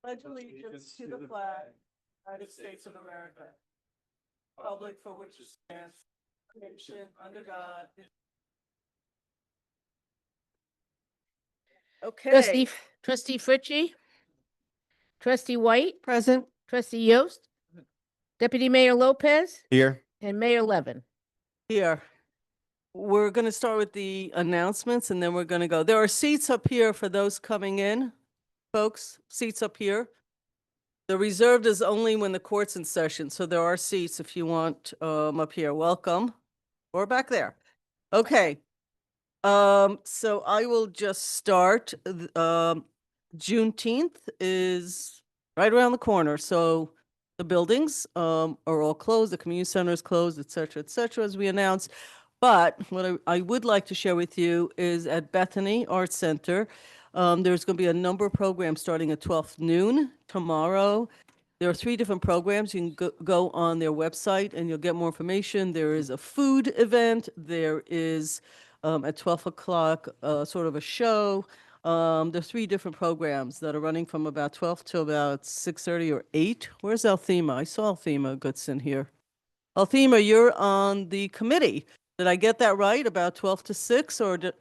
Pledge allegiance to the flag, United States of America, republic for which it stands, nation under God. Trustee, Okay, Trustee Fritchie, Trustee White, present. Trustee Yost, Deputy Mayor Lopez, Here. and Mayor Levin. Here. We're going to start with the announcements and then we're going to go. There are seats up here for those coming in, folks, seats up here. The reserved is only when the court's in session, so there are seats if you want up here. Welcome. Or back there. Okay. So I will just start. Juneteenth is right around the corner, so the buildings are all closed, the community center is closed, et cetera, as we announced. But what I would like to share with you is at Bethany Arts Center, there's going to be a number of programs starting at 12 noon tomorrow. There are 3 different programs. You can go on their website and you'll get more information. There is a food event. There is at 12 o'clock sort of a show. There's 3 different programs that are running from about 12 to about 6:30 or 8. Where's Althema? I saw Althema Goodson here. Althema, you're on the committee. Did I get that right? About 12 to 6 or did...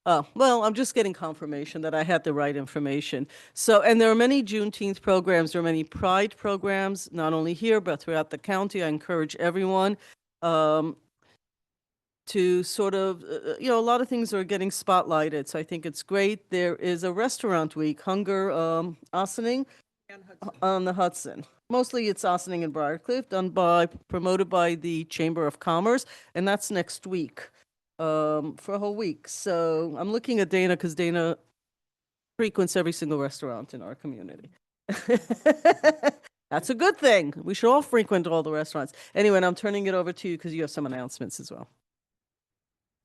Oh, well, I'm just getting confirmation that I had the right information. So, and there are many Juneteenth programs. There are many Pride programs, not only here, but throughout the county. I encourage everyone to sort of, a lot of things are getting spotlighted. So I think it's great. There is a restaurant week, Hunger Ossining on the Hudson. Mostly it's Ossining and Briarcliff, promoted by the Chamber of Commerce, and that's next week. For a whole week. So I'm looking at Dana because Dana frequents every single restaurant in our community. That's a good thing. We should all frequent all the restaurants. Anyway, and I'm turning it over to you because you have some announcements as well.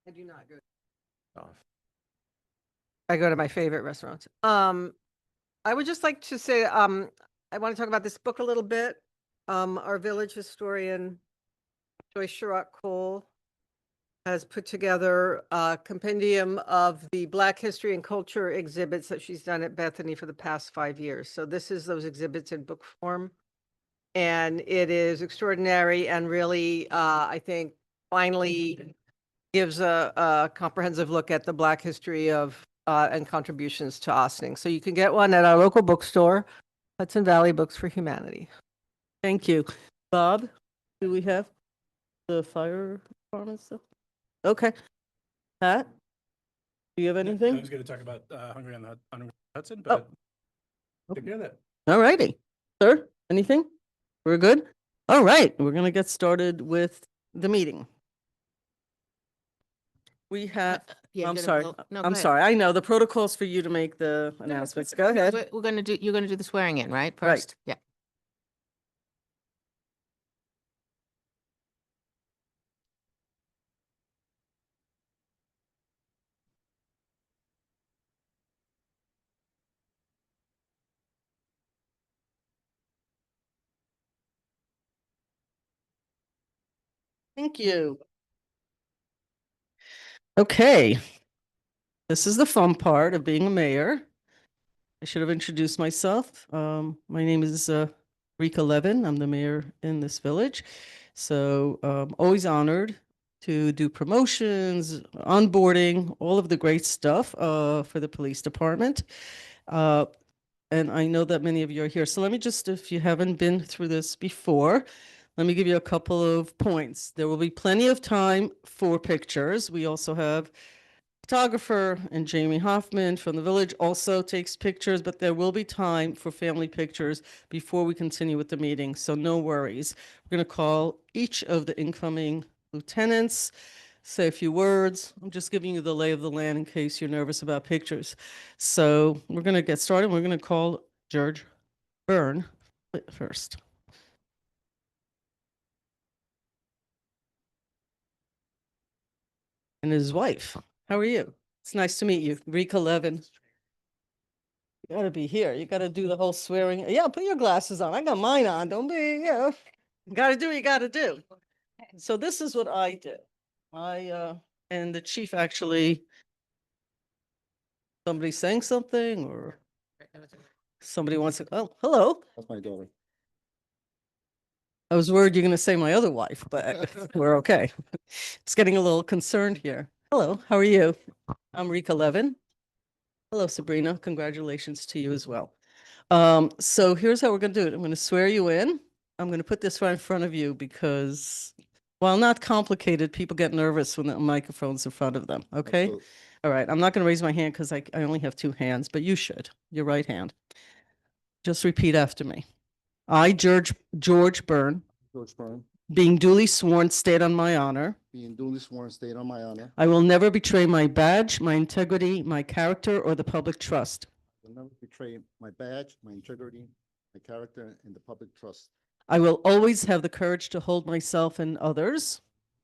I do not go. I go to my favorite restaurants. I would just like to say, I want to talk about this book a little bit. Our village historian, Joyce Sherrock Cole, has put together a compendium of the Black history and culture exhibits that she's done at Bethany for the past 5 years. So this is those exhibits in book form. And it is extraordinary and really, I think, finally gives a comprehensive look at the Black history of and contributions to Ossining. So you can get one at our local bookstore, Hudson Valley Books for Humanity. Thank you. Bob, do we have the fire department stuff? Okay. Pat, do you have I anything? was going to talk about Hungry on the Hudson, but take care of that. All righty. Sir, anything? We're good? All right, we're going to get started with the meeting. We have, Yeah, I'm you're sorry. gonna- no, go I'm ahead. sorry. I know the protocol's for you to make the announcements. Go ahead. You're gonna do the swearing in, right? Right. First? Yeah. Thank you. Okay. This is the fun part of being a mayor. I should have introduced myself. My name is Rika Levin. I'm the mayor in this village. So always honored to do promotions, onboarding, all of the great stuff for the police department. And I know that many of you are here. So let me just, if you haven't been through this before, let me give you a couple of points. There will be plenty of time for pictures. We also have photographer and Jamie Hoffman from the village also takes pictures, but there will be time for family pictures before we continue with the meeting. So no worries. We're going to call each of the incoming lieutenants, say a few words. I'm just giving you the lay of the land in case you're nervous about pictures. So we're going to get started. We're going to call George Byrne first. And his wife. How are you? It's nice to meet you. Rika Levin. You gotta be here. You gotta do the whole swearing. Yeah, put your glasses on. I got mine on. Don't be, you gotta do what you gotta do. So this is what I did. And the chief actually, somebody saying something or? Somebody wants to, oh, hello. That's my daughter. I was worried you're going to say my other wife, but we're okay. It's getting a little concerned here. Hello, how are you? I'm Rika Levin. Hello, Sabrina. Congratulations to you as well. So here's how we're going to do it. I'm going to swear you in. I'm going to put this right in front of you because while not complicated, people get nervous when the microphone's in front of them. Okay? Absolutely. All right. I'm not going to raise my hand because I only have two hands, but you should. Your right hand. Just repeat after me. I, George Byrne, George Byrne, being duly sworn, state on my honor, being duly sworn, state on my honor, I will never betray my badge, my integrity, my character, or the public trust. will never betray my badge, my integrity, my character, and the public trust. I will always have the courage to hold myself and others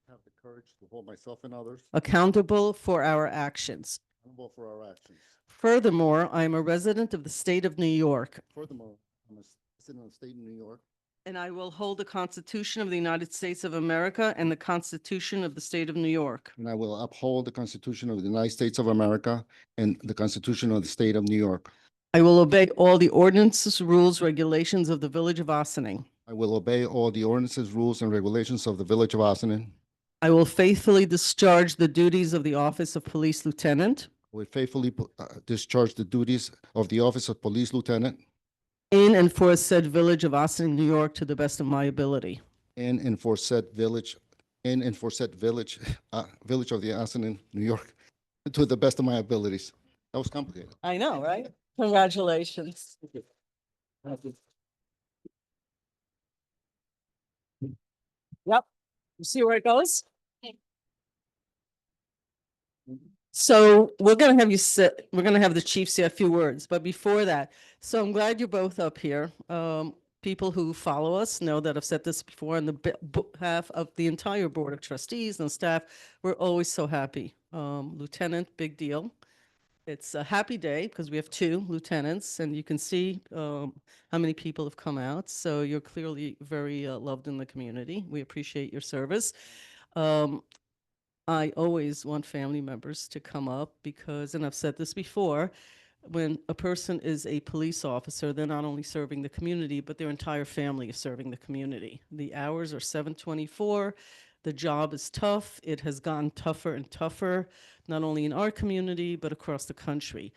Have the courage to hold myself and others accountable for our actions. accountable for our actions. Furthermore, I am a resident of the state of New York, Furthermore, I'm a citizen of the state of New York, and I will hold the Constitution of the United States of America and the Constitution of the state of New York. and I will uphold the Constitution of the United States of America and the Constitution of the state of New York. I will obey all the ordinances, rules, regulations of the Village of Ossining. I will obey all the ordinances, rules, and regulations of the Village of Ossining. I will faithfully discharge the duties of the office of Police Lieutenant I will faithfully discharge the duties of the office of Police Lieutenant in and for said Village of Ossining, New York, to the best of my ability. in and for said village, village of the Ossining, New York, to the best of my abilities. That was complicated. I know, right? Congratulations. Yep. You see where it goes? So we're gonna have you sit, we're gonna have the chief say a few words, but before that, so I'm glad you're both up here. People who follow us know that I've said this before on the behalf of the entire Board of Trustees and staff. We're always so happy. Lieutenant, big deal. It's a happy day because we have two lieutenants and you can see how many people have come out. So you're clearly very loved in the community. We appreciate your service. I always want family members to come up because, and I've said this before, when a person is a police officer, they're not only serving the community, but their entire family is serving the community. The hours are 7/24. The job is tough. It has gotten tougher and tougher, not only in our community, but across the country.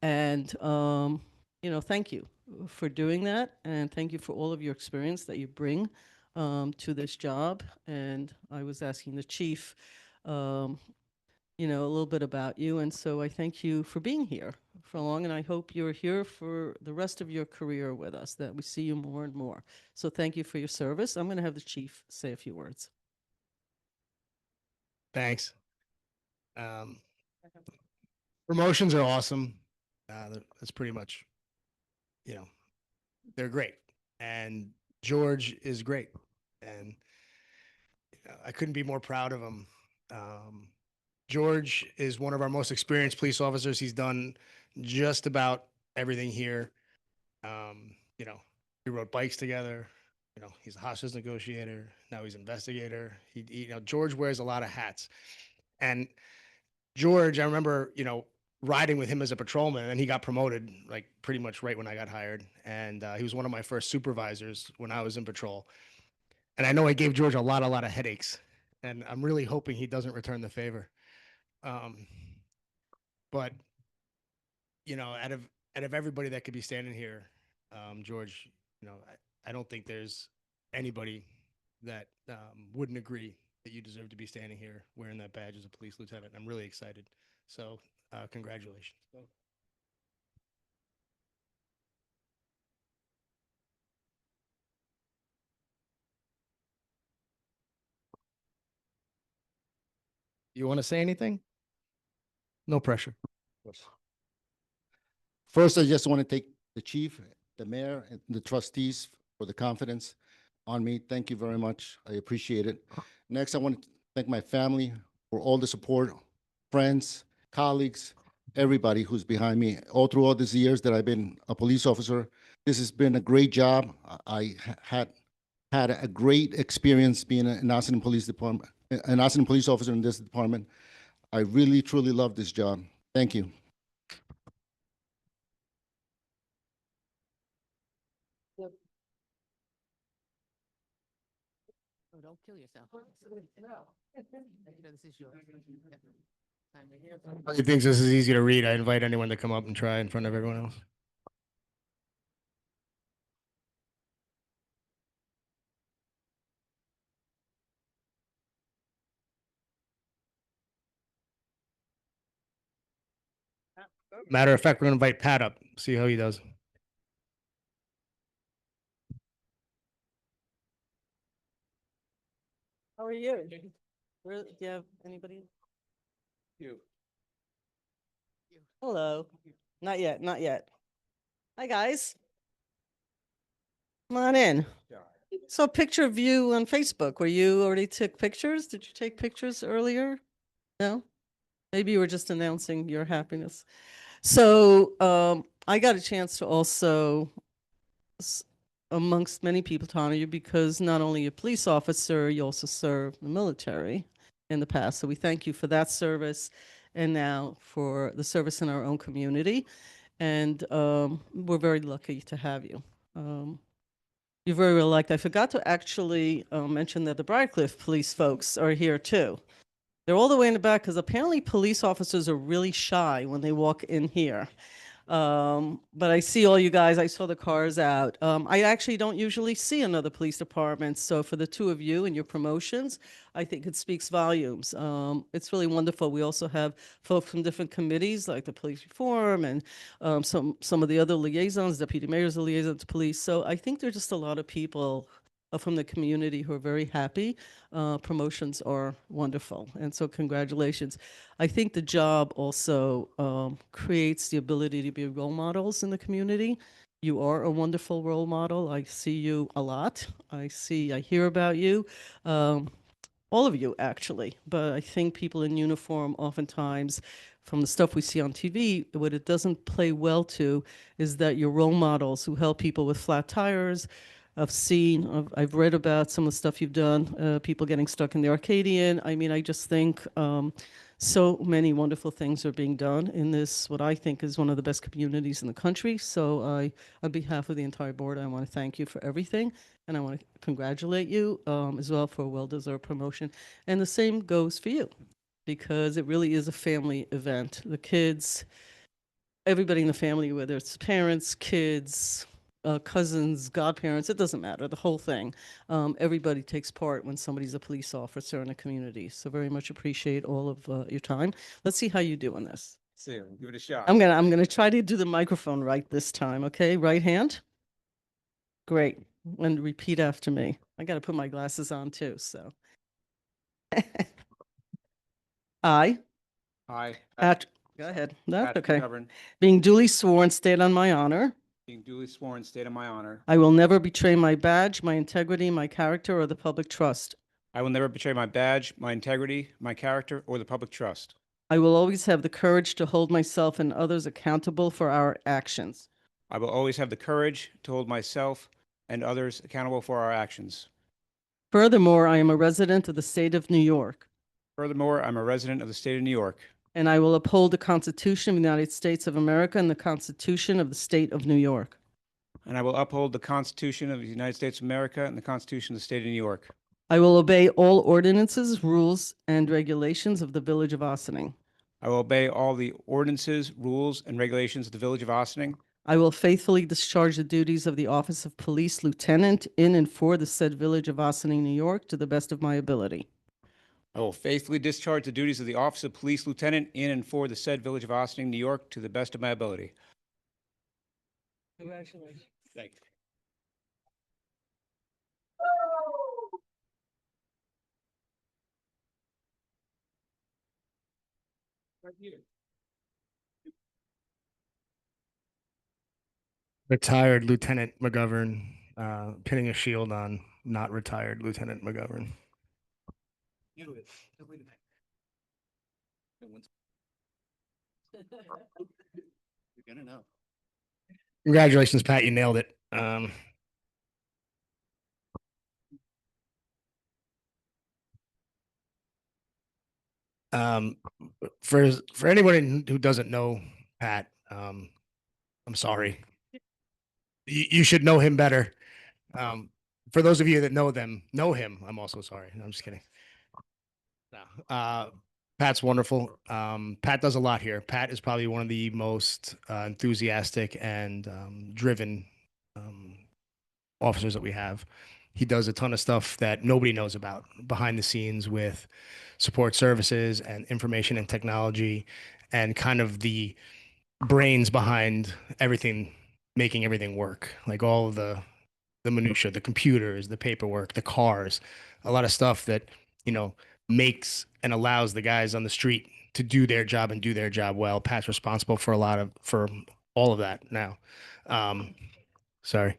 And, thank you for doing that. And thank you for all of your experience that you bring to this job. And I was asking the chief, a little bit about you. And so I thank you for being here for long. And I hope you're here for the rest of your career with us, that we see you more and more. So thank you for your service. I'm going to have the chief say a few words. Thanks. Promotions are awesome. That's pretty much, they're great. And George is great. And I couldn't be more proud of him. George is one of our most experienced police officers. He's done just about everything here. We rode bikes together. He's a hostage negotiator. Now he's investigator. George wears a lot of hats. And George, I remember, riding with him as a patrolman, and he got promoted like pretty much right when I got hired. And he was one of my first supervisors when I was in patrol. And I know I gave George a lot of headaches. And I'm really hoping he doesn't return the favor. But out of everybody that could be standing here, George, I don't think there's anybody that wouldn't agree that you deserve to be standing here wearing that badge as a police lieutenant. I'm really excited. So congratulations. You want to say anything? No pressure. First, I just want to thank the chief, the mayor, and the trustees for the confidence on me. Thank you very much. I appreciate it. Next, I want to thank my family for all the support, friends, colleagues, everybody who's behind me. All through all these years that I've been a police officer, this has been a great job. I had a great experience being an Ossining Police Department, an Ossining police officer in this department. I really, truly love this job. Thank you. Don't kill yourself. This is yours. Yep. Sign right here. He thinks this is easy to read. I invite anyone to come up and try in front of everyone else. Matter of fact, we're going to invite Pat up, see how he does. How are you? Do you have anybody? You. Hello. Not yet, not yet. Hi, guys. Come on in. Saw a picture of you on Facebook. Were you already took pictures? Did you take pictures earlier? No? Maybe you were just announcing your happiness. So I got a chance to also, s- amongst many people, to honor you because not only a police officer, you also served the military in the past. So we thank you for that service and now for the service in our own community. And we're very lucky to have you. You're very well liked. I forgot to actually mention that the Briarcliff police folks are here too. They're all the way in the back because apparently police officers are really shy when they walk in here. But I see all you guys. I saw the cars out. I actually don't usually see another police department. So for the two of you and your promotions, I think it speaks volumes. It's really wonderful. We also have folks from different committees like the police reform and some of the other liaisons, deputy mayors, the liaison to police. So I think there's just a lot of people from the community who are very happy. Promotions are wonderful. And so congratulations. I think the job also creates the ability to be role models in the community. You are a wonderful role model. I see you a lot. I hear about you. All of you, actually. But I think people in uniform, oftentimes, from the stuff we see on TV, what it doesn't play well to is that you're role models who help people with flat tires. I've read about some of the stuff you've done, people getting stuck in the Arcadian. I mean, I just think so many wonderful things are being done in this, what I think is one of the best communities in the country. So on behalf of the entire board, I want to thank you for everything. And I want to congratulate you as well for a well-deserved promotion. And the same goes for you, because it really is a family event. The kids, everybody in the family, whether it's parents, kids, cousins, godparents, it doesn't matter, the whole thing. Everybody takes part when somebody's a police officer in a community. So very much appreciate all of your time. Let's see how you do on this. See, give it a shot. I'm gonna try to do the microphone right this time, okay? Right hand? Great. And repeat after me. I got to put my glasses on too, so. I, I, go ahead. That's Pat okay. McGovern, Being duly sworn, state on my honor, being duly sworn, state of my honor, I will never betray my badge, my integrity, my character, or the public trust. I will never betray my badge, my integrity, my character, or the public trust. I will always have the courage to hold myself and others accountable for our actions. I will always have the courage to hold myself and others accountable for our actions. Furthermore, I am a resident of the state of New York, Furthermore, I'm a resident of the state of New York, and I will uphold the Constitution of the United States of America and the Constitution of the state of New York. and I will uphold the Constitution of the United States of America and the Constitution of the state of New York. I will obey all ordinances, rules, and regulations of the Village of Ossining. I will obey all the ordinances, rules, and regulations of the Village of Ossining. I will faithfully discharge the duties of the Office of Police Lieutenant in and for the said Village of Ossining, New York, to the best of my ability. I will faithfully discharge the duties of the Office of Police Lieutenant in and for the said Village of Ossining, New York, to the best of my ability. Congratulations. Thank you. Right here. Retired Lieutenant McGovern, pinning a shield on not retired Lieutenant McGovern. You're gonna know. Congratulations, Pat. You nailed it. Um, for anyone who doesn't know Pat, I'm sorry. You should know him better. For those of you that know him, I'm also sorry. No, I'm just kidding. No, Pat's wonderful. Pat does a lot here. Pat is probably one of the most enthusiastic and driven um, officers that we have. He does a ton of stuff that nobody knows about behind the scenes with support services and information and technology and kind of the brains behind everything, making everything work. Like all of the minutia, the computers, the paperwork, the cars, a lot of stuff that, you know, makes and allows the guys on the street to do their job and do their job well. Pat's responsible for for all of that now. Sorry.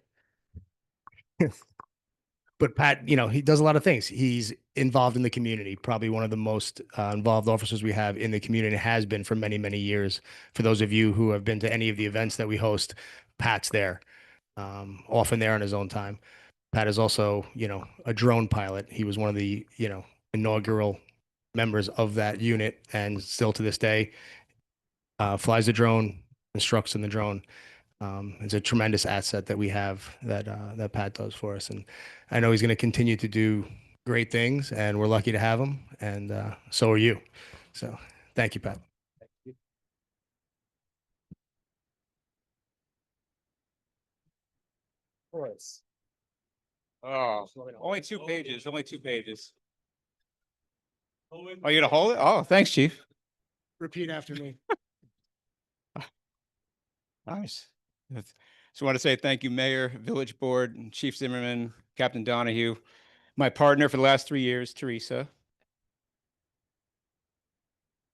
But Pat, you know, he does a lot of things. He's involved in the community, probably one of the most involved officers we have in the community, has been for many, many years. For those of you who have been to any of the events that we host, Pat's there, often there on his own time. Pat is also, you know, a drone pilot. He was one of the, you know, inaugural members of that unit, and still to this day, flies the drone, instructs in the drone. It's a tremendous asset that we have that Pat does for us, and I know he's going to continue to do great things, and we're lucky to have him, and so are you. So, thank you, Pat. Of course. Oh, only 2 pages, only 2 pages. Oh, you gonna hold it? Oh, thanks, Chief. Repeat after me. Nice. So I want to say thank you, Mayor, Village Board, and Chief Zimmerman, Captain Donahue, my partner for the last 3 years, Teresa.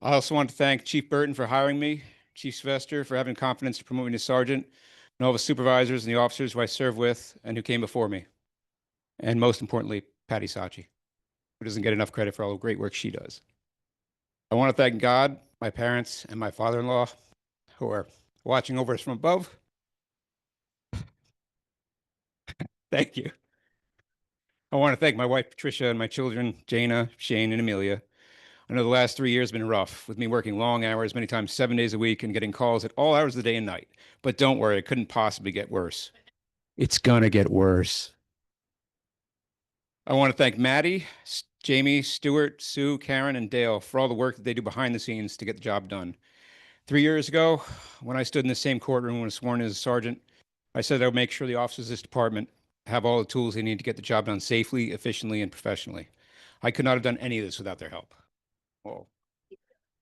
I also want to thank Chief Burton for hiring me, Chief Sylvester for having confidence to promote me to sergeant, and all the supervisors and the officers who I served with and who came before me. And most importantly, Patty Sachi, who doesn't get enough credit for all the great work she does. I want to thank God, my parents, and my father-in-law who are watching over us from above. Thank you. I want to thank my wife, Patricia, and my children, Jana, Shane, and Amelia. I know the last 3 years have been rough, with me working long hours, many times 7 days a week, and getting calls at all hours of the day and night. But don't worry, it couldn't possibly get worse. It's gonna get worse. I want to thank Maddie, Jamie, Stuart, Sue, Karen, and Dale for all the work that they do behind the scenes to get the job done. 3 years ago, when I stood in the same courtroom and was sworn in as a sergeant, I said I would make sure the officers of this department have all the tools they need to get the job done safely, efficiently, and professionally. I could not have done any of this without their help. Well,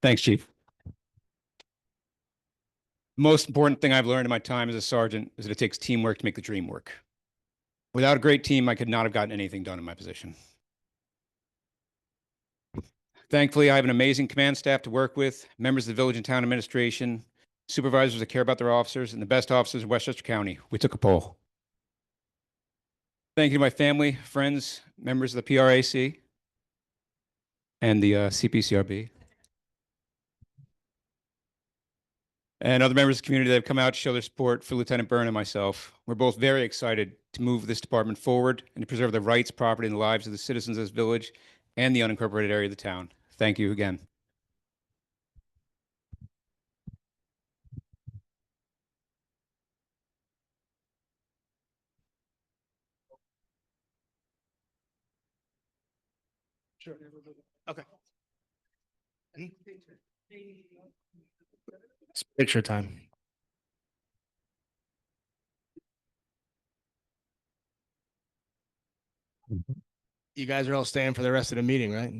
thanks, Chief. Most important thing I've learned in my time as a sergeant is that it takes teamwork to make the dream work. Without a great team, I could not have gotten anything done in my position. Thankfully, I have an amazing command staff to work with, members of the village and town administration, supervisors that care about their officers, and the best officers in Westchester County. We took a poll. Thank you to my family, friends, members of the PRAC, and the CPCRB, and other members of the community that have come out to show their support for Lieutenant Byrne and myself. We're both very excited to move this department forward and to preserve the rights, property, and the lives of the citizens of this village and the unincorporated area of the town. Thank you again. Sure. Okay. It's picture time. You guys are all staying for the rest of the meeting, right?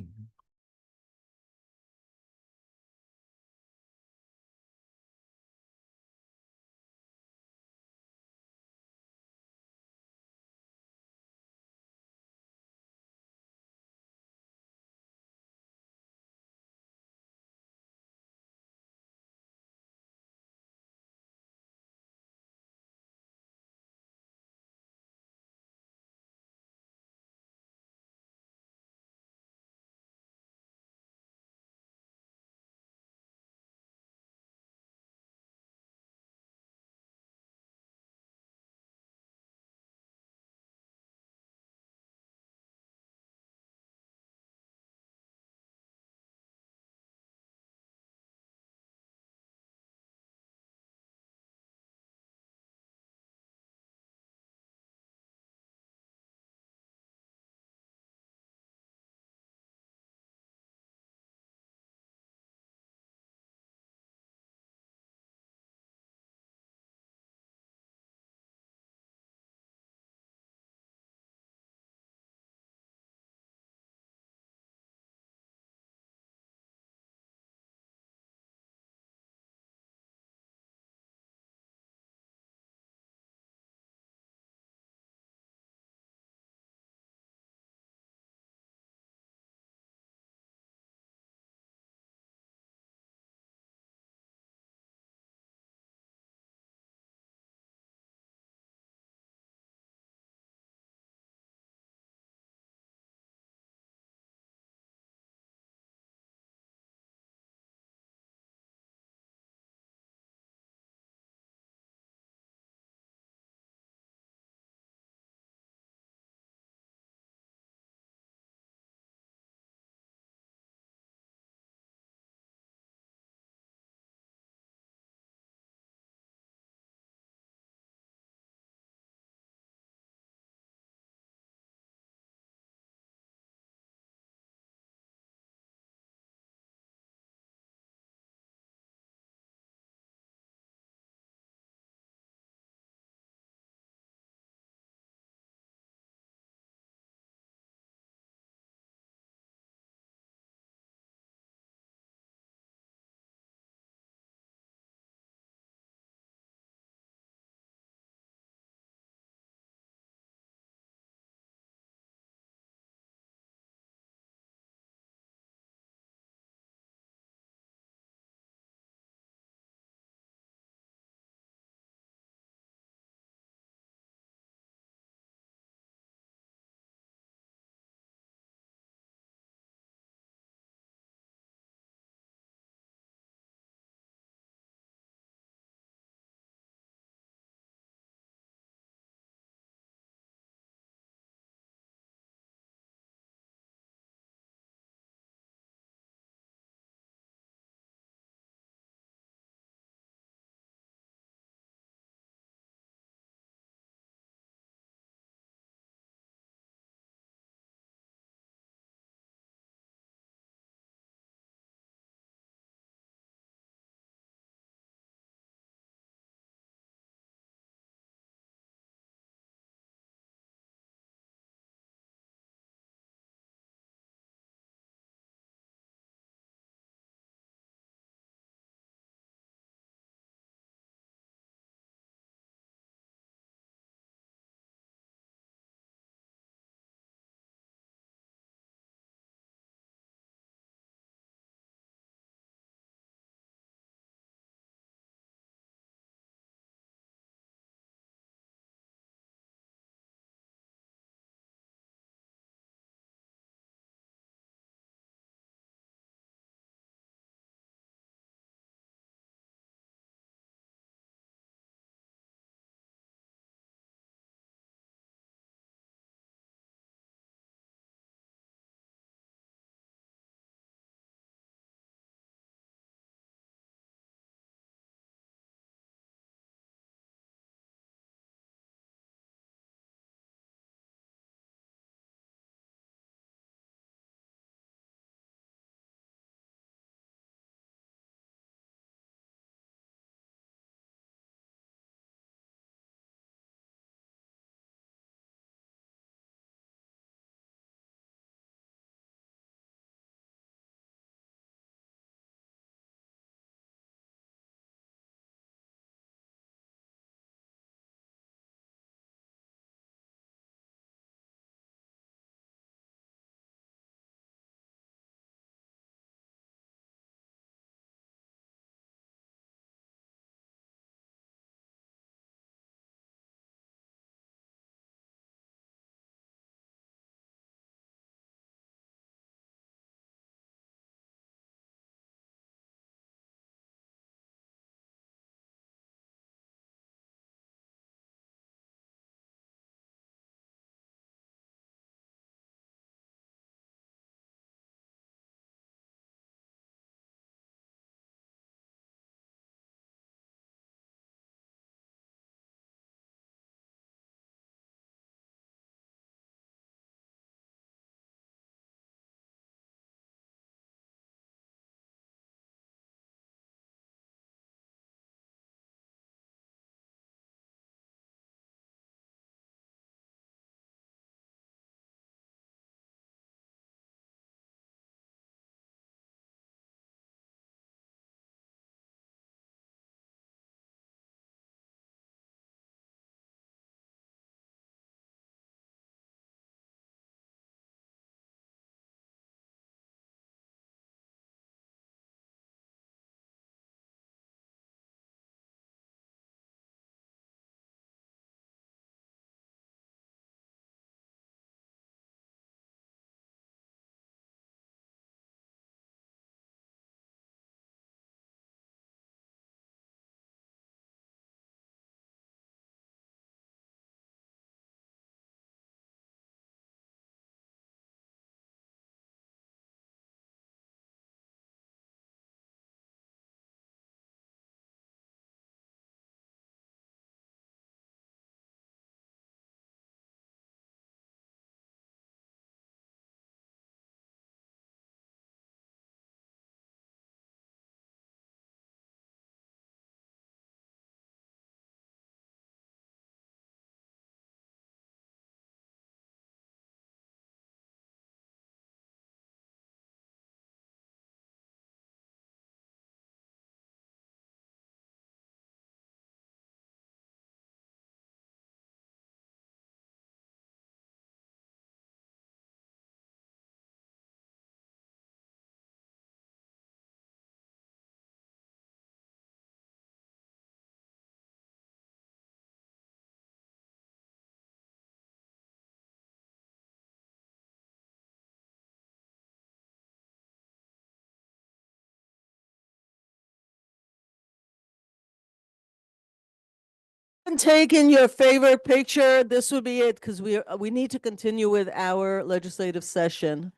haven't taken your favorite picture, this would be it, because we need to continue with our legislative session.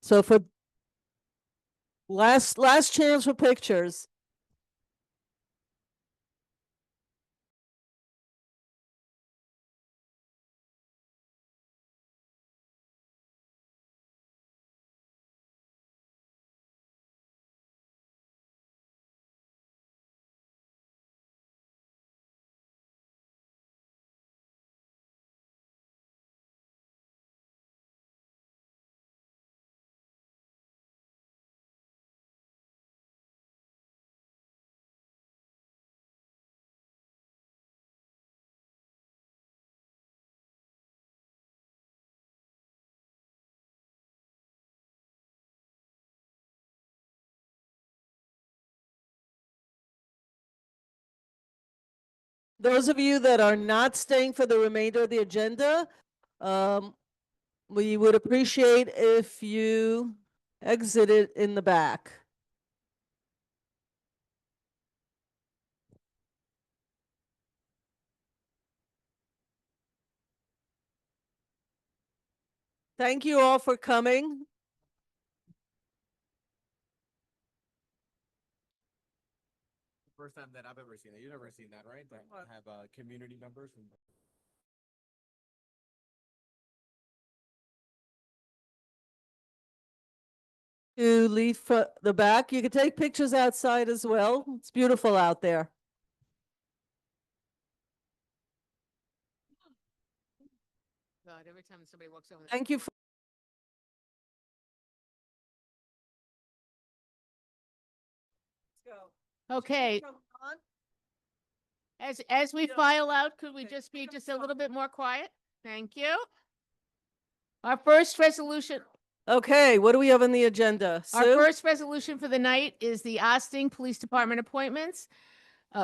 So for last chance for pictures. Those of you that are not staying for the remainder of the agenda, we would appreciate if you exited in the back. Thank you all for coming. First time that I've ever seen it. You've never seen that, right? That have community members and To leave the back. You can take pictures outside as well. It's beautiful out there. God, every time somebody walks over. Thank you. Okay, as we file out, could we just be just a little bit more quiet? Thank you. Our first resolution, Okay, what do we have on the agenda? our Sue? first resolution for the night is the Austin Police Department appointments.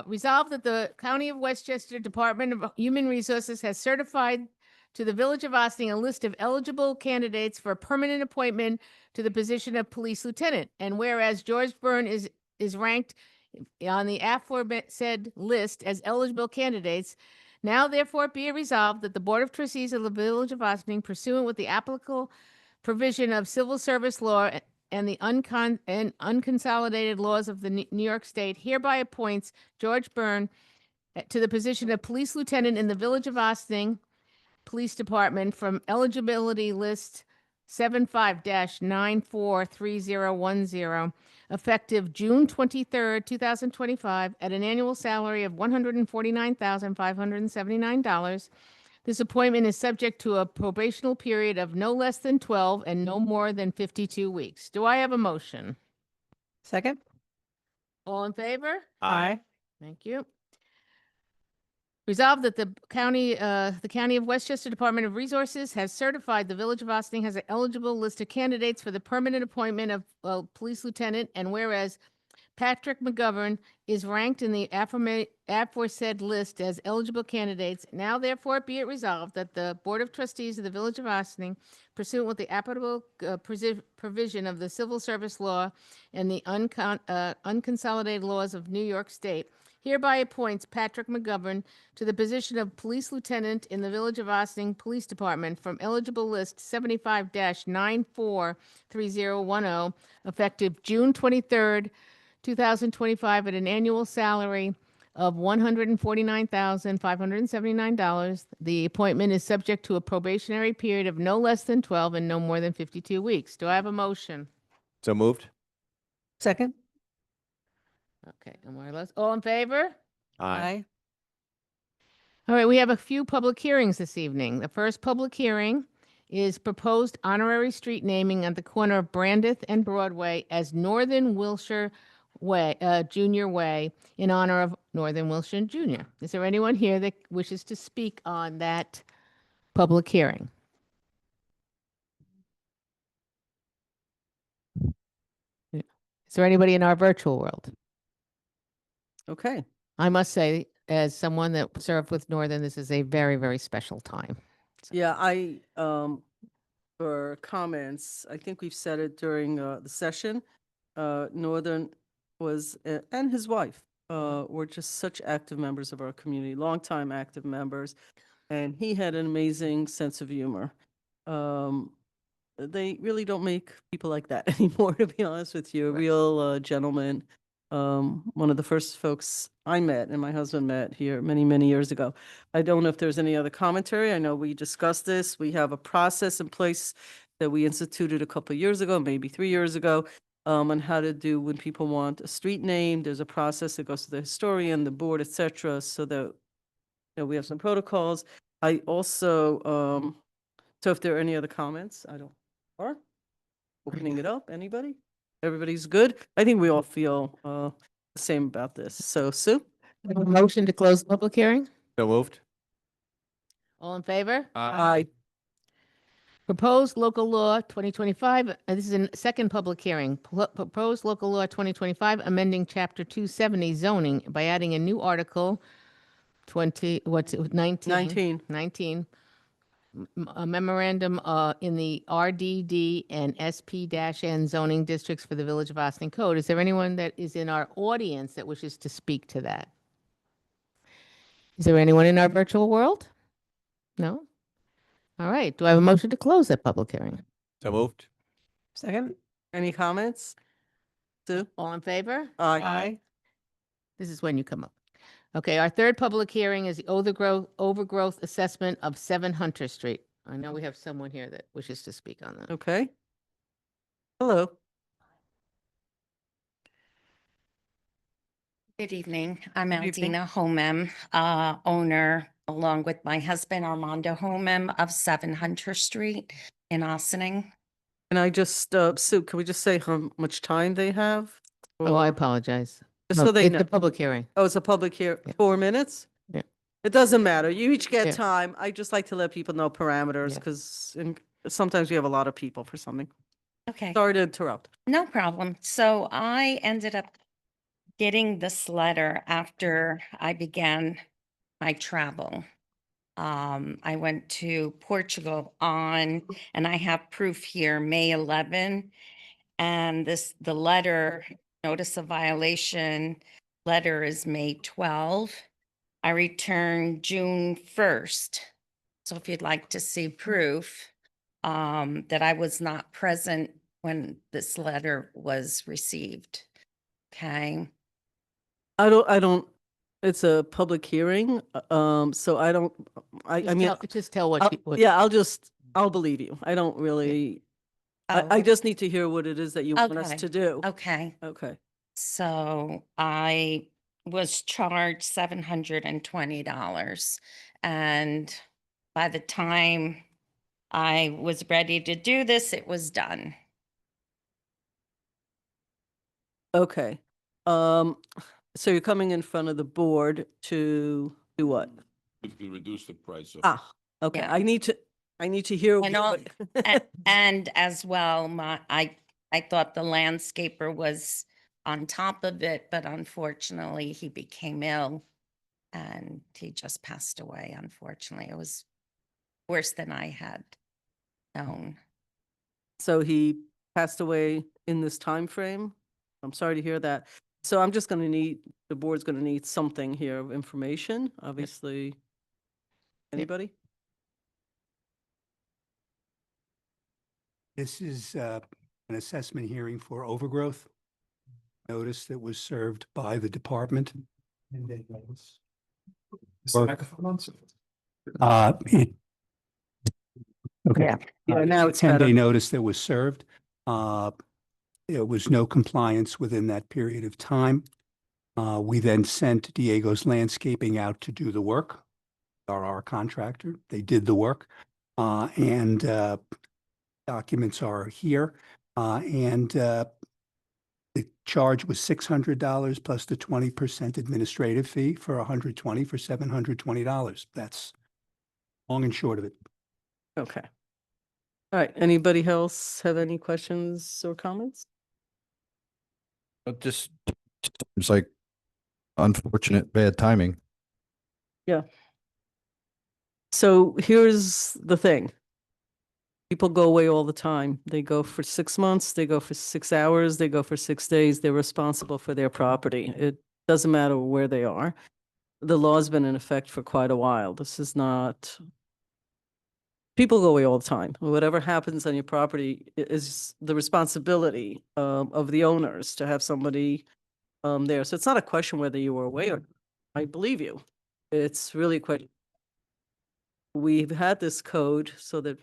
Resolved that the County of Westchester Department of Human Resources has certified to the Village of Austin a list of eligible candidates for permanent appointment to the position of police lieutenant. And whereas George Byrne is ranked on the aforesaid list as eligible candidates, now therefore be it resolved that the Board of Trustees of the Village of Austin, pursuant with the applicable provision of civil service law and the unconsolidated laws of the New York State, hereby appoints George Byrne to the position of police lieutenant in the Village of Austin Police Department from eligibility list 75-943010, effective June 23rd, 2025, at an annual salary of $149,579. This appointment is subject to a probational period of no less than 12 and no more than 52 weeks. Do I have a motion? Second? All in favor? Aye. Thank you. Resolved that the County of Westchester Department of Resources has certified the Village of Austin has an eligible list of candidates for the permanent appointment of police lieutenant, and whereas Patrick McGovern is ranked in the aforesaid list as eligible candidates, now therefore be it resolved that the Board of Trustees of the Village of Austin, pursuant with the applicable provision of the civil service law and the unconsolidated laws of New York State, hereby appoints Patrick McGovern to the position of police lieutenant in the Village of Austin Police Department from eligible list 75-943010, effective June 23rd, 2025, at an annual salary of $149,579. The appointment is subject to a probationary period of no less than 12 and no more than 52 weeks. Do I have a motion? so moved. Second? Okay, and more or less, all in favor? Aye. All right, we have a few public hearings this evening. The first public hearing is proposed honorary street naming at the corner of Brandith and Broadway as Northern Wilshire Way, Junior Way, in honor of Northern Wilshire Junior. Is there anyone here that wishes to speak on that public hearing? Is there anybody in our virtual world? Okay. I must say, as someone that served with Northern, this is a very, very special time. Yeah, for comments, I think we've said it during the session. Northern was, and his wife, were just such active members of our community, longtime active members. And he had an amazing sense of humor. They really don't make people like that anymore, to be honest with you. A real gentleman. One of the first folks I met and my husband met here many, many years ago. I don't know if there's any other commentary. I know we discussed this. We have a process in place that we instituted a couple of years ago, maybe 3 years ago, on how to do when people want a street name. There's a process that goes to the historian, the board, et cetera, so that we have some protocols. I also, so if there are any other comments, I don't, or opening it up, anybody? Everybody's good? I think we all feel the same about this. So Sue? Have a motion to close the public hearing? So moved. All in favor? Aye. Proposed local law 2025, this is a second public hearing. Proposed local law 2025, amending chapter 270 zoning by adding a new article 19. 19. A memorandum in the RDD and SP-N zoning districts for the Village of Austin Code. Is there anyone that is in our audience that wishes to speak to that? Is there anyone in our virtual world? No? All right. Do I have a motion to close that public hearing? So moved. Second? Any comments? Sue? All in favor? Aye. This is when you come up. Okay, our third public hearing is the overgrowth assessment of 7 Hunter Street. I know we have someone here that wishes to speak on that. Okay. Hello. Good evening. I'm Good evening. Aldina Homem, owner, along with my husband Armando Homem of 7 Hunter Street in Ossining. Can I just, Sue, can we just say how much time they have? Oh, I Or- apologize. Just No, so they it's know. a public hearing. Oh, it's a public here, Yeah. 4 minutes? Yeah. It doesn't matter. You each get Yeah. time. I just like to let people know parameters Yeah. because sometimes we have a lot of people for something. Okay, Sorry to interrupt. no problem. So I ended up getting this letter after I began my travel. I went to Portugal and I have proof here, May 11. And the letter, notice of violation letter is May 12. I returned June 1st. So if you'd like to see proof that I was not present when this letter was received. Okay. I don't, it's a public hearing, so I don't, I mean, Just tell what. yeah, I'll believe you. I don't really, I Oh, just need to hear what it is that you want us Okay. to do. okay. Okay. So I was charged $720. And by the time I was ready to do this, it was done. Okay. So you're coming in front of the board to do what? If you reduce the price of. Ah, okay. Yeah. I need to hear. And all- what- And as well, I thought the landscaper was on top of it, but unfortunately he became ill and he just passed away, unfortunately. It was worse than I had known. So he passed away in this time frame. I'm sorry to hear that. So I'm just going to need, the board's going to need something here of information, obviously. Anybody? This is an assessment hearing for overgrowth. Notice that was served by the department. It. Okay. Yeah. Yeah, now it's 10-day better. notice that was served. There was no compliance within that period of time. We then sent Diego's Landscaping out to do the work. Are our contractor. They did the work. And documents are here. The charge was $600 plus the 20% administrative fee for $120 for $720. That's long and short of it. Okay. All right. Anybody else have any questions or comments? It just seems like unfortunate bad timing. So here's the thing. People go away all the time. They go for 6 months, they go for 6 hours, they go for 6 days. They're responsible for their property. Doesn't matter where they are. The law's been in effect for quite a while. This is not, people go away all the time. Whatever happens on your property is the responsibility of the owners to have somebody there. So it's not a question whether you were away or, I believe you. It's really a question. We've had this code so that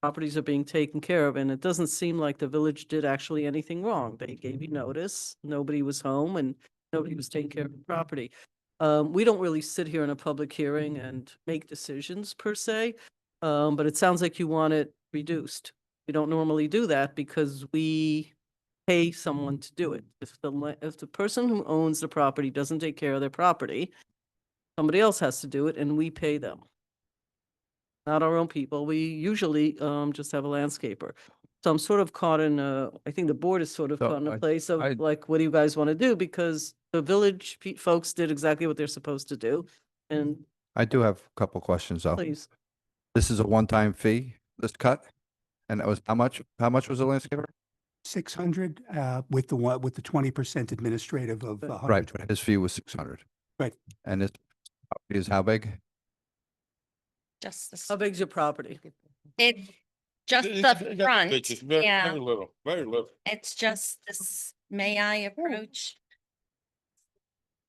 properties are being taken care of, and it doesn't seem like the village did actually anything wrong. They gave you notice, nobody was home, and nobody was taking care of the property. We don't really sit here in a public hearing and make decisions per se, but it sounds like you want it reduced. We don't normally do that because we pay someone to do it. If the person who owns the property doesn't take care of their property, somebody else has to do it, and we pay them. Not our own people. We usually just have a landscaper. So I'm sort of caught in I think the board is sort of So caught in a I- place of I- like, what do you guys want to do? Because the village folks did exactly what they're supposed to do. And I do have a couple questions though. please, This is a one-time fee, this cut? And that was how much? How much was the landscaper? 600 with the 20% administrative of Right. 120. His fee was 600. Right. And this property is how big? Just the, how big's your property? it, just the front, yeah, Very little, very little. it's just this, may I approach?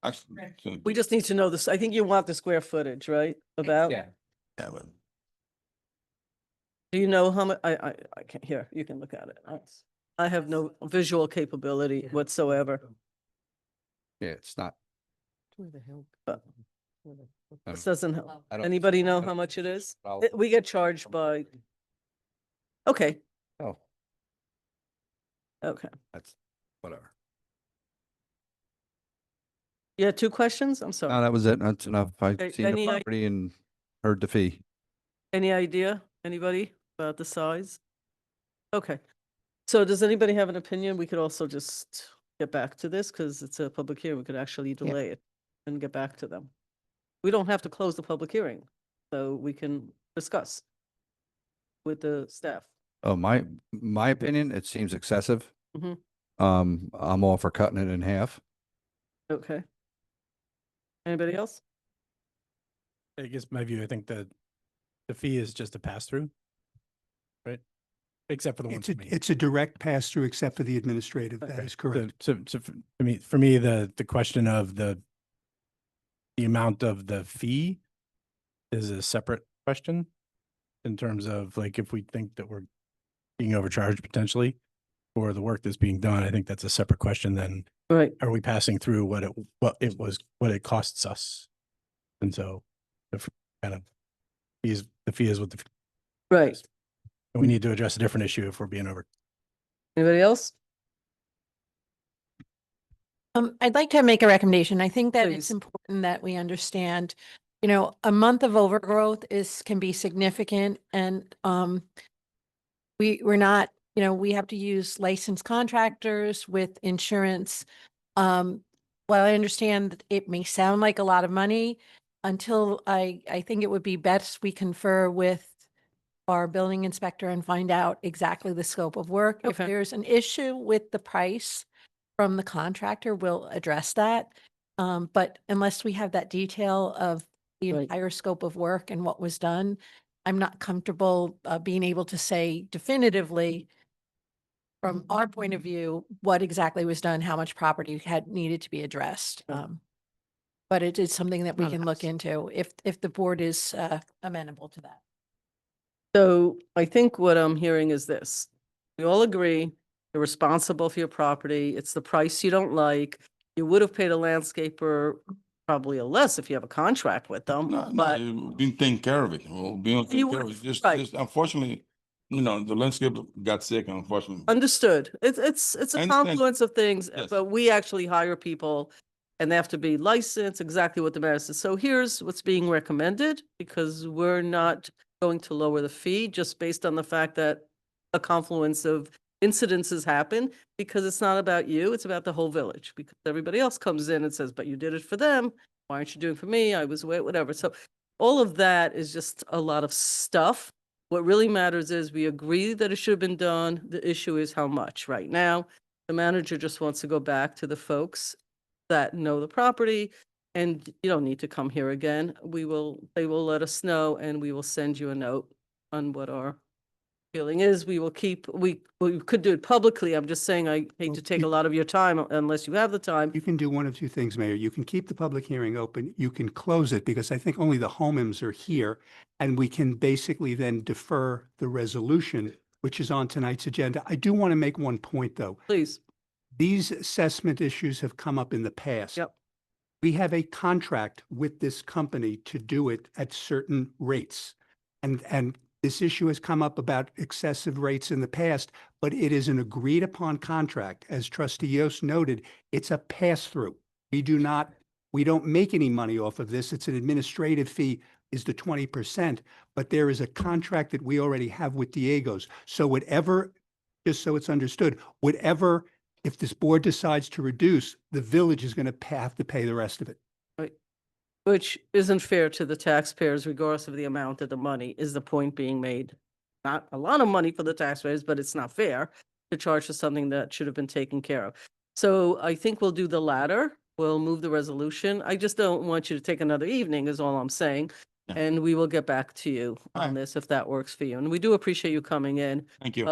Actually, We just need to know this. I think you want the square footage, right? About, yeah, but do you know how much? I can't hear. You can look at it. I have no visual capability whatsoever. Yeah, it's not. But Um, this doesn't help. I don't- Anybody know I don't- how much it is? I'll- We get charged by. Okay, Oh, okay. that's whatever. You had two questions? I'm No, sorry. that was it. That's enough. Okay, I've seen any the i- property and heard the fee. Any idea? Anybody about the size? Okay. So does anybody have an opinion? We could also just get back to this because it's a public hearing. We could actually delay it and get back to them. We don't have to close the public hearing, so we can discuss with the staff. Oh, my opinion, it seems excessive. Mhm. I'm all for cutting it in half. Okay. Anybody else? I guess my view, I think that the fee is just a pass through. Right? Except for the one It's for a, me. it's a direct pass through except for the administrative. That Okay. is correct. So for me, the question of the amount of the fee is a separate question in terms of like, if we think that we're being overcharged potentially for the work that's being done, I think that's a separate question than Right. are we passing through what it costs us? And so the kind of the fee is what the fee Right. is. And we need to address a different issue if we're being over. Anybody else? I'd like to make a recommendation. I think that it's Please. important that we understand, a month of overgrowth can be significant and, we're not, we have to use licensed contractors with insurance. While I understand that it may sound like a lot of money, until I think it would be best we confer with our building inspector and find out exactly the scope of work. If Okay. there's an issue with the price from the contractor, we'll address that. But unless we have that detail of the Right. entire scope of work and what was done, I'm not comfortable being able to say definitively from our point of view, what exactly was done, how much property had needed to be addressed. Right. But it is something that we Not can look into if the board is amenable to that. So I think what I'm hearing is this. We all agree you're responsible for your property. It's the price you don't like. You would have paid a landscaper probably a less if you have a contract with them, no, but we've been taking care of it. We'll be on You taking care of would- it. Just, right. just unfortunately, the landscape got sick, unfortunately. understood. It's a I understand. confluence of things, Yes. but we actually hire people and they have to be licensed, exactly what the matter is. So here's what's being recommended, because we're not going to lower the fee just based on the fact that a confluence of incidences happen, because it's not about you, it's about the whole village, because everybody else comes in and says, but you did it for them. Why aren't you doing it for me? I was away, whatever. So all of that is just a lot of stuff. What really matters is we agree that it should have been done. The issue is how much right now. The manager just wants to go back to the folks that know the property, and you don't need to come here again. They will let us know, and we will send you a note on what our feeling is. We could do it publicly. I'm just saying, I hate to take a lot of your time unless you have the time. You can do one of two things, Mayor. You can keep the public hearing open. You can close it because I think only the homeowners are here. And we can basically then defer the resolution, which is on tonight's agenda. I do want to make one point, though. Please. These assessment issues have come up in the past. Yep. We have a contract with this company to do it at certain rates. And this issue has come up about excessive rates in the past, but it is an agreed upon contract. As Trustee Yost noted, it's a pass-through. We don't make any money off of this. It's an administrative fee is the 20%, but there is a contract that we already have with Diego's. So whatever, just so it's understood, whatever, if this board decides to reduce, the village is going to have to pay the rest of it. Which isn't fair to the taxpayers regardless of the amount of the money, is the point being made. Not a lot of money for the taxpayers, but it's not fair to charge for something that should have been taken care of. So I think we'll do the latter. We'll move the resolution. I just don't want you to take another evening is all I'm saying. Yeah. And we will get back to you All on right. this if that works for you. And we do appreciate you coming in. Thank you.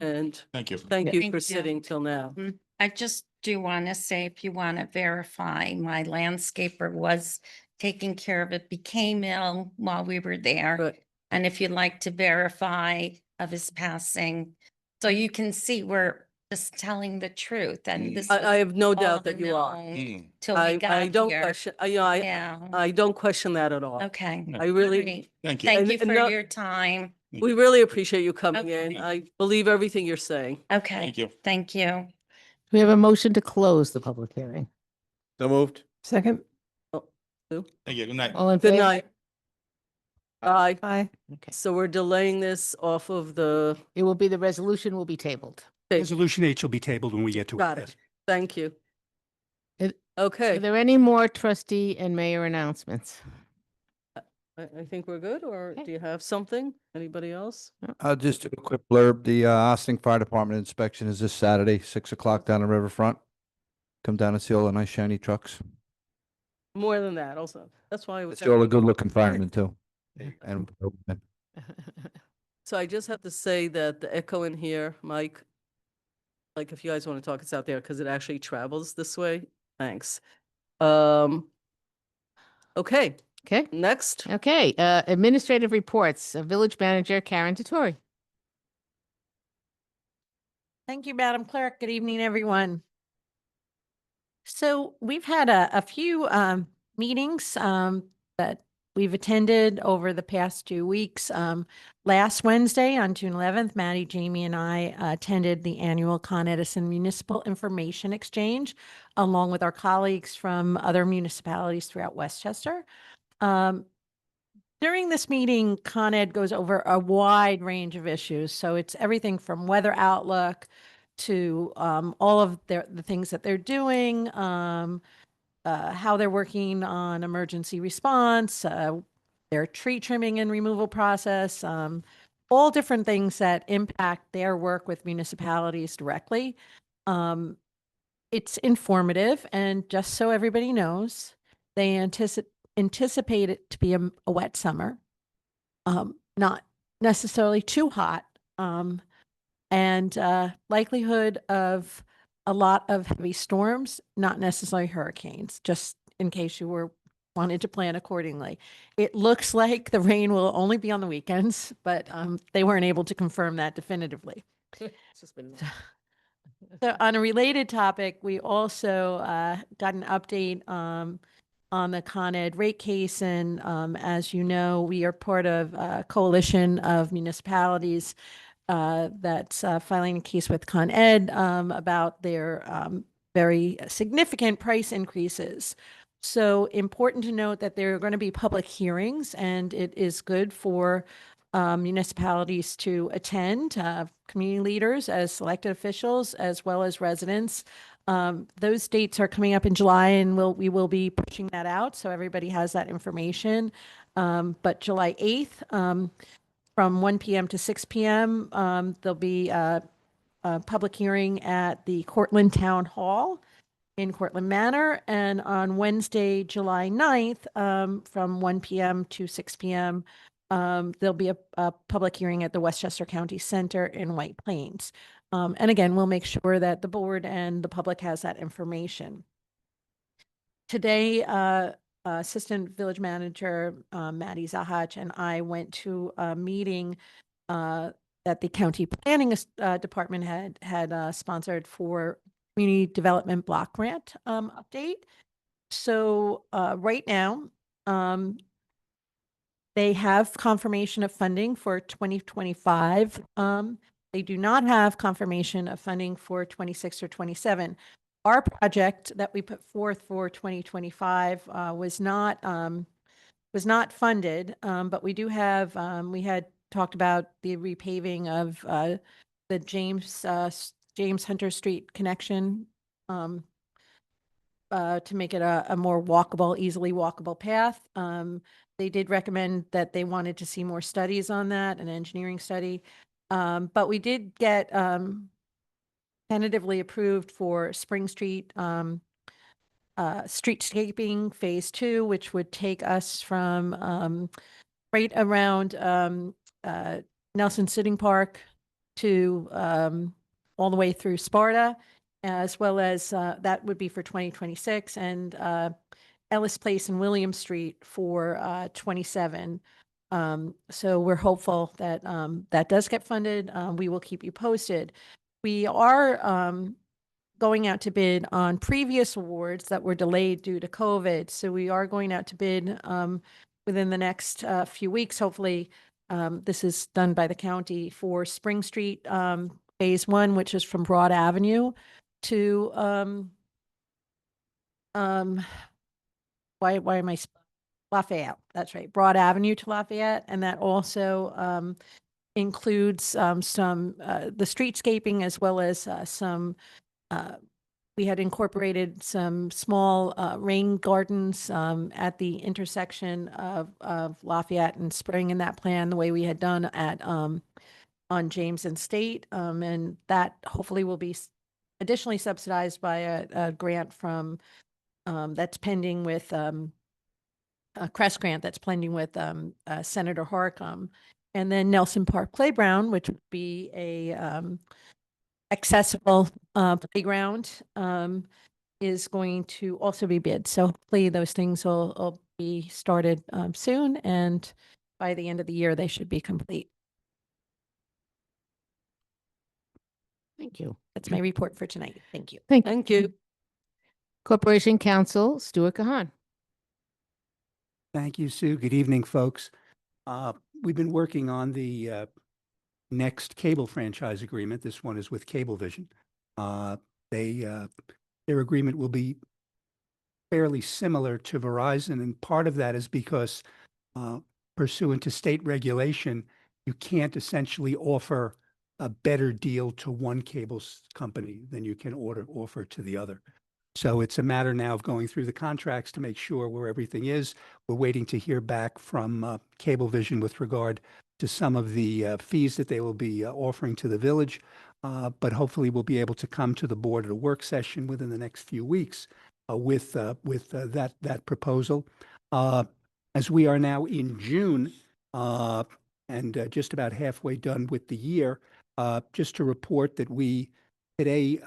And Thank you. thank Yeah. you Thank for you. sitting till now. I just do want to say, if you want to verify, my landscaper was taking care of it, became ill while we were there. But And if you'd like to verify of his passing, so you can see we're just telling the truth, and this. I have no was doubt all that you are. known Mm. Till we I got don't here. question, Yeah, I don't question that at all. okay. I really, Great. Thank you. Thank And- you and for no- your time. we really appreciate you coming in. Okay. I believe everything you're saying. Okay, Thank you. thank you. We have a motion to close the public hearing. So moved. Second. Thank you. Good night. All in Good favor? night. Bye. Bye. Okay. So we're delaying this off of the, The resolution will be tabled. Resolution H will be tabled when we get to it. got yes. it. Thank you. It- Okay, Are there any more trustee and mayor announcements? I think we're good, or Okay. do you have something? Anybody else? I'll just do a quick blurb. The Austin Fire Department inspection is this Saturday, 6 o'clock down the riverfront. Come down and see all the nice shiny trucks. More than that also. That's why I was. See all the good looking firemen too. And So I just have to say that the echo in here, Mike, like if you guys want to talk, it's out there because it actually travels this way. Thanks. Okay, Okay, next. okay, administrative reports, Village Manager Karen Totori. Thank you, Madam Clerk. Good evening, everyone. So we've had a few meetings that we've attended over the past 2 weeks. Last Wednesday on June 11th, Maddie, Jamie, and I attended the annual Con Edison Municipal Information Exchange, along with our colleagues from other municipalities throughout Westchester. During this meeting, Con Ed goes over a wide range of issues. So it's everything from weather outlook to all of the things that they're doing, how they're working on emergency response, their tree trimming and removal process, all different things that impact their work with municipalities directly. It's informative, and just so everybody knows, they anticipate it to be a wet summer, not necessarily too hot, and likelihood of a lot of heavy storms, not necessarily hurricanes, just in case you were wanted to plan accordingly. It looks like the rain will only be on the weekends, but they weren't able to confirm that definitively. It's just been. So on a related topic, we also got an update on the Con Ed rate case. And as you know, we are part of a coalition of municipalities that's filing a case with Con Ed about their very significant price increases. So important to note that there are going to be public hearings, and it is good for municipalities to attend, community leaders as elected officials, as well as residents. Those dates are coming up in July, and we will be pushing that out so everybody has that information. But July 8th, from 1 p.m. to 6 p.m., there'll be a public hearing at the Cortland Town Hall. in Cortland Manor, and on Wednesday, July 9th, from 1 p.m. to 6 p.m., there'll be a public hearing at the Westchester County Center in White Plains. And again, we'll make sure that the board and the public has that information. Today, Assistant Village Manager Maddie Zahach and I went to a meeting that the County Planning Department had sponsored for Community Development Block Grant update. So right now, they have confirmation of funding for 2025. They do not have confirmation of funding for 26 or 27. Our project that we put forth for 2025 was not funded, but we do have, we had talked about the repaving of the James Hunter Street connection to make it a more walkable, easily walkable path. They did recommend that they wanted to see more studies on that, an engineering study. But we did get tentatively approved for Spring Street streetscaping Phase 2, which would take us from right around Nelson Sitting Park to all the way through Sparta, as well as that would be for 2026, and Ellis Place and William Street for 27. So we're hopeful that that does get funded. We will keep you posted. We are going out to bid on previous awards that were delayed due to COVID. So we are going out to bid within the next few weeks. Hopefully, this is done by the county for Spring Street Phase 1, which is from Broad Avenue to why am I Lafayette? That's right, Broad Avenue to Lafayette, and that also includes some the streetscaping, as well as some. We had incorporated some small rain gardens at the intersection of Lafayette and Spring in that plan, the way we had done at on James and State, and that hopefully will be additionally subsidized by a grant from that's pending with a CREST grant that's pending with Senator Harcum, and then Nelson Park Playground, which would be a accessible playground, is going to also be bid. So hopefully those things will be started soon, and by the end of the year, they should be complete. Thank you. That's my report for tonight. Thank you. Thank you. Corporation Counsel Stuart Kahan. Thank you, Sue. Good evening, folks. We've been working on the next cable franchise agreement. This one is with Cablevision. Their agreement will be fairly similar to Verizon, and part of that is because pursuant to state regulation, you can't essentially offer a better deal to one cable company than you can offer to the other. So it's a matter now of going through the contracts to make sure where everything is. We're waiting to hear back from Cablevision with regard to some of the fees that they will be offering to the village, but hopefully we'll be able to come to the board at a work session within the next few weeks with that proposal. As we are now in June and just about halfway done with the year, just to report that we today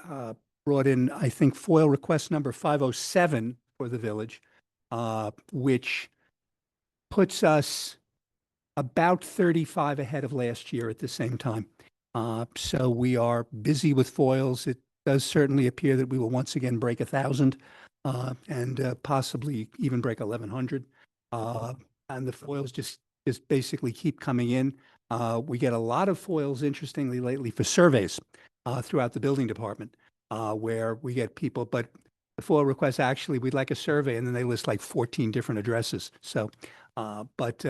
brought in, I think, FOIL request number 507 for the village, which puts us about 35 ahead of last year at the same time. So we are busy with FOILs. It does certainly appear that we will once again break 1,000 and possibly even break 1,100. And the FOILs just basically keep coming in. We get a lot of FOILs, interestingly, lately for surveys throughout the building department, where we get people, but the FOIL requests, actually, we'd like a survey, and then they list like 14 different addresses. So, but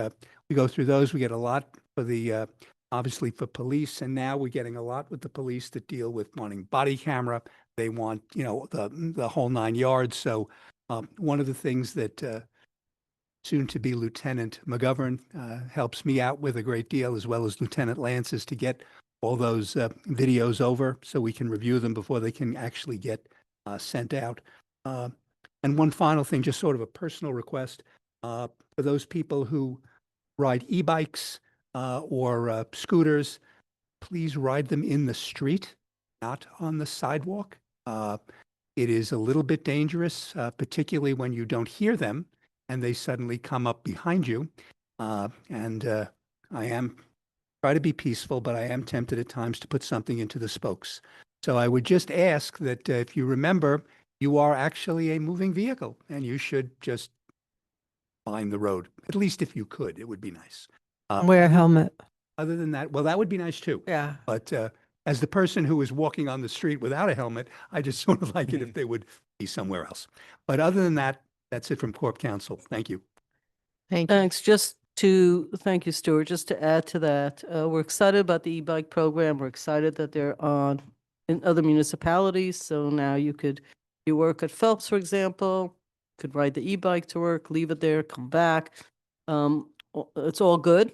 we go through those. We get a lot for the, obviously for police, and now we're getting a lot with the police that deal with wanting body camera. They want, you know, the whole 9 yards. So one of the things that soon to be Lieutenant McGovern helps me out with a great deal, as well as Lieutenant Lance, is to get all those videos over so we can review them before they can actually get sent out. Uh, And one final thing, just sort of a personal request, for those people who ride e-bikes or scooters, please ride them in the street, not on the sidewalk. It is a little bit dangerous, particularly when you don't hear them and they suddenly come up behind you. I am try to be peaceful, but I am tempted at times to put something into the spokes. So I would just ask that if you remember, you are actually a moving vehicle and you should just mind the road. At least if you could, it would be nice. Wear a helmet. Other than that, well, that would be nice too. Yeah. But as the person who is walking on the street without a helmet, I just sort of like it if they would be somewhere else. But other than that, that's it from Corp Council. Thank you. Thank you. Thank you, Stuart. Just to add to that, we're excited about the e-bike program. We're excited that they're on in other municipalities. So now you work at Phelps, for example, could ride the e-bike to work, leave it there, come back. It's all good.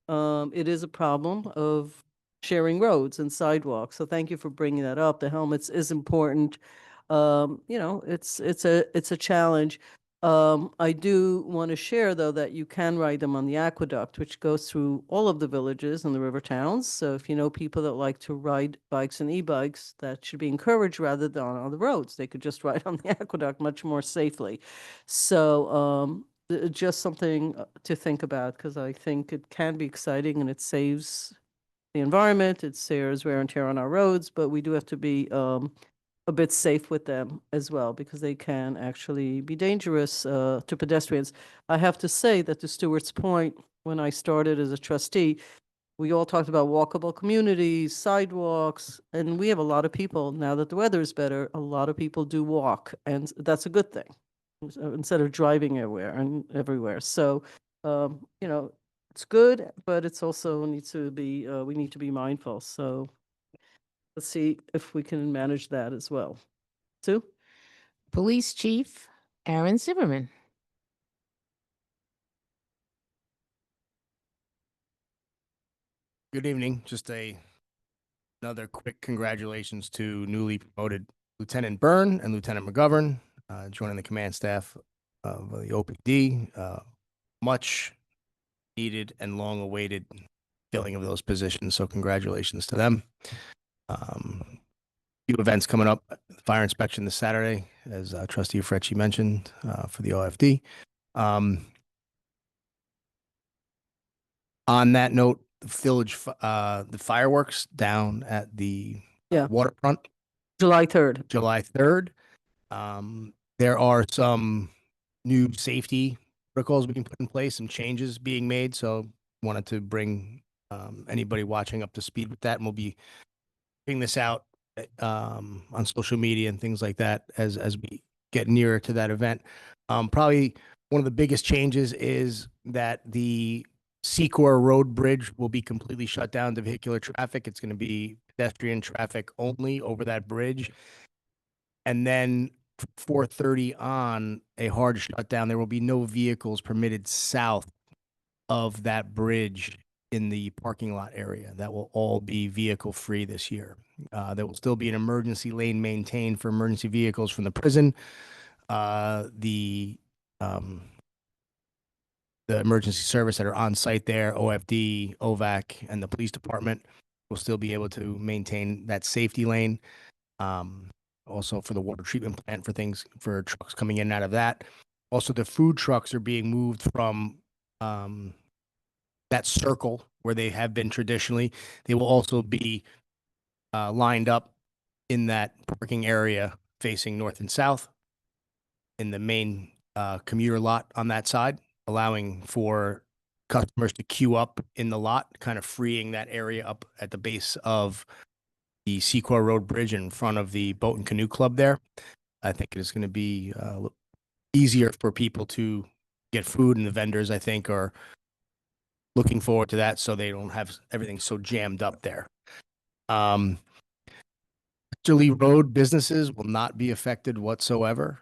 It is a problem of sharing roads and sidewalks. So thank you for bringing that up. The helmets is important. It's a challenge. I do want to share, though, that you can ride them on the aqueduct, which goes through all of the villages and the river towns. So if you know people that like to ride bikes and e-bikes, that should be encouraged rather than on the roads. They could just ride on the aqueduct much more safely. So just something to think about, because I think it can be exciting and it saves the environment. It saves wear and tear on our roads, but we do have to be a bit safe with them as well, because they can actually be dangerous to pedestrians. I have to say that to Stuart's point, when I started as a trustee, we all talked about walkable communities, sidewalks, and we have a lot of people, now that the weather is better, a lot of people do walk, and that's a good thing, instead of driving everywhere. So, it's good, but it's also needs to be, we need to be mindful. So let's see if we can manage that as well. Sue? Police Chief Aaron Zimmerman. Good evening. Just another quick congratulations to newly promoted Lieutenant Byrne and Lieutenant McGovern, joining the command staff of the OPD. Much needed and long awaited filling of those positions. So congratulations to them. Few events coming up. Fire inspection this Saturday, as Trustee Frecci mentioned, for the OFD. On that note, the village, the fireworks down at the Yeah. waterfront, July 3rd. July 3rd. There are some new safety protocols being put in place, some changes being made. So wanted to bring anybody watching up to speed with that. And we'll be putting this out on social media and things like that as we get nearer to that event. Probably one of the biggest changes is that the Secor Road Bridge will be completely shut down to vehicular traffic. It's going to be pedestrian traffic only over that bridge. And then 4:30 on, a hard shutdown. There will be no vehicles permitted south of that bridge in the parking lot area. That will all be vehicle free this year. There will still be an emergency lane maintained for emergency vehicles from the prison. The emergency service that are on site there, OFD, OVAC, and the police department will still be able to maintain that safety lane. Also for the water treatment plant, for trucks coming in and out of that. Also, the food trucks are being moved from that circle where they have been traditionally. They will also be lined up in that parking area facing north and south in the main commuter lot on that side, allowing for customers to queue up in the lot, kind of freeing that area up at the base of the Secor Road Bridge in front of the Boat and Canoe Club there. I think it is going to be easier for people to get food, and the vendors, I think, are looking forward to that, so they don't have everything so jammed up there. Lee Road businesses will not be affected whatsoever.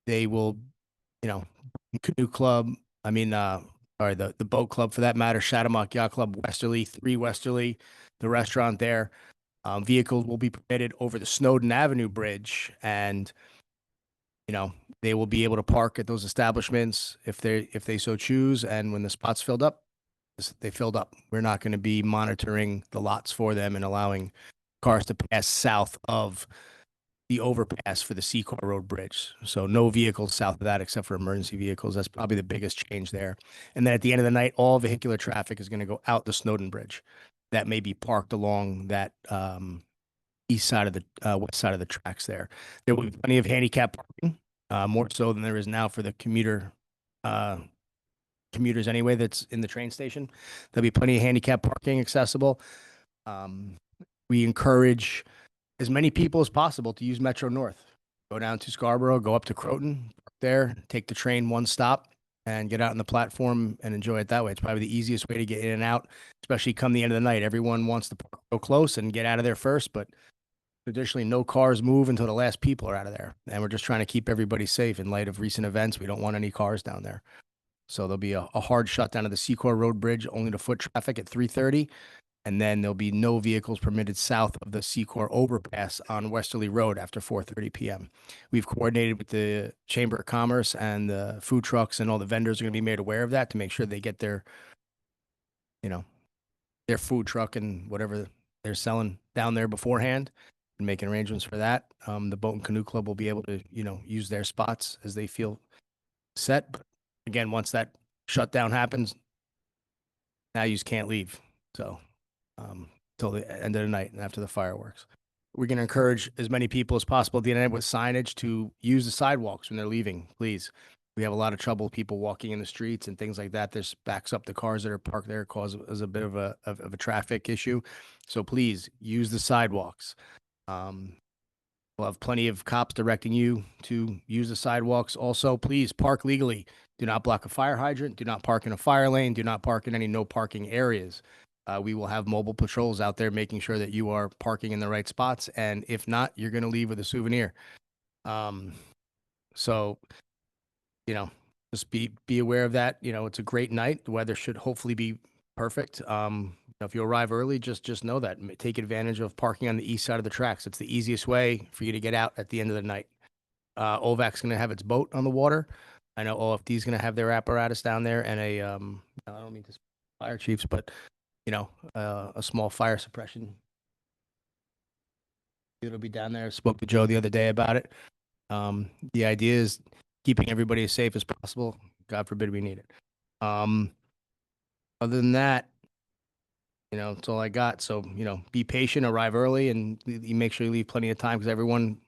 They will, Canoe Club, the boat club for that matter, Shadowmock Yacht Club, Westerly, 3 Westerly, the restaurant there. Vehicles will be permitted over the Snowden Avenue Bridge, and they will be able to park at those establishments if they so choose. And when the spot's filled up, they filled up. We're not going to be monitoring the lots for them and allowing cars to pass south of the overpass for the Secor Road Bridge. So no vehicles south of that except for emergency vehicles. That's probably the biggest change there. And then at the end of the night, all vehicular traffic is going to go out the Snowden Bridge. That may be parked along that east side of the west side of the tracks there. There will be plenty of handicap parking, more so than there is now for the commuters anyway that's in the train station. There'll be plenty of handicap parking accessible. We encourage as many people as possible to use Metro North. Go down to Scarborough, go up to Croton, park there, take the train one stop, and get out on the platform and enjoy it that way. It's probably the easiest way to get in and out, especially come the end of the night. Everyone wants to park so close and get out of there first, but traditionally no cars move until the last people are out of there. And we're just trying to keep everybody safe in light of recent events. We don't want any cars down there. So there'll be a hard shutdown of the Secor Road Bridge, only to foot traffic at 3:30. And then there'll be no vehicles permitted south of the Secor overpass on Westerly Road after 4:30 p.m. We've coordinated with the Chamber of Commerce, and the food trucks and all the vendors are going to be made aware of that to make sure they get their food truck and whatever they're selling down there beforehand, and making arrangements for that. The Boat and Canoe Club will be able to, use their spots as they feel set. But again, once that shutdown happens, now you just can't leave. So till the end of the night and after the fireworks. We're going to encourage as many people as possible at the end of the night with signage to use the sidewalks when they're leaving, please. We have a lot of trouble with people walking in the streets and things like that. This backs up the cars that are parked there, causes a bit of a traffic issue. So please use the sidewalks. We'll have plenty of cops directing you to use the sidewalks. Also, please park legally. Do not block a fire hydrant. Do not park in a fire lane. Do not park in any no parking areas. We will have mobile patrols out there making sure that you are parking in the right spots. And if not, you're going to leave with a souvenir. So, just be aware of that. It's a great night. The weather should hopefully be perfect. If you arrive early, just know that. Take advantage of parking on the east side of the tracks. It's the easiest way for you to get out at the end of the night. OVAC's going to have its boat on the water. I know OFD is going to have their apparatus down there, and I don't mean to fire chiefs, but a small fire suppression. It'll be down there. I spoke to Joe the other day about it. The idea is keeping everybody as safe as possible. God forbid we need it. Other than that, that's all I got. So, be patient, arrive early, and you make sure you leave plenty of time, because as soon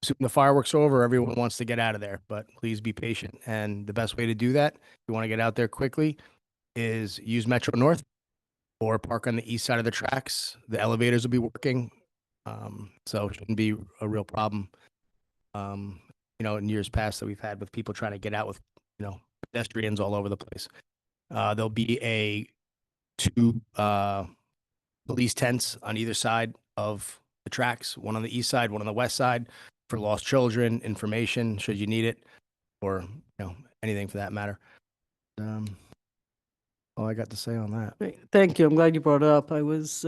as the fireworks are over, everyone wants to get out of there. But please be patient. And the best way to do that, if you want to get out there quickly, is use Metro North or park on the east side of the tracks. The elevators will be working. So it shouldn't be a real problem. In years past that we've had with people trying to get out with, pedestrians all over the place. There'll be two police tents on either side of the tracks, one on the east side, one on the west side, for lost children, information, should you need it, or, anything for that matter. All I got to say on that. Great. Thank you. I'm glad you brought it up. I was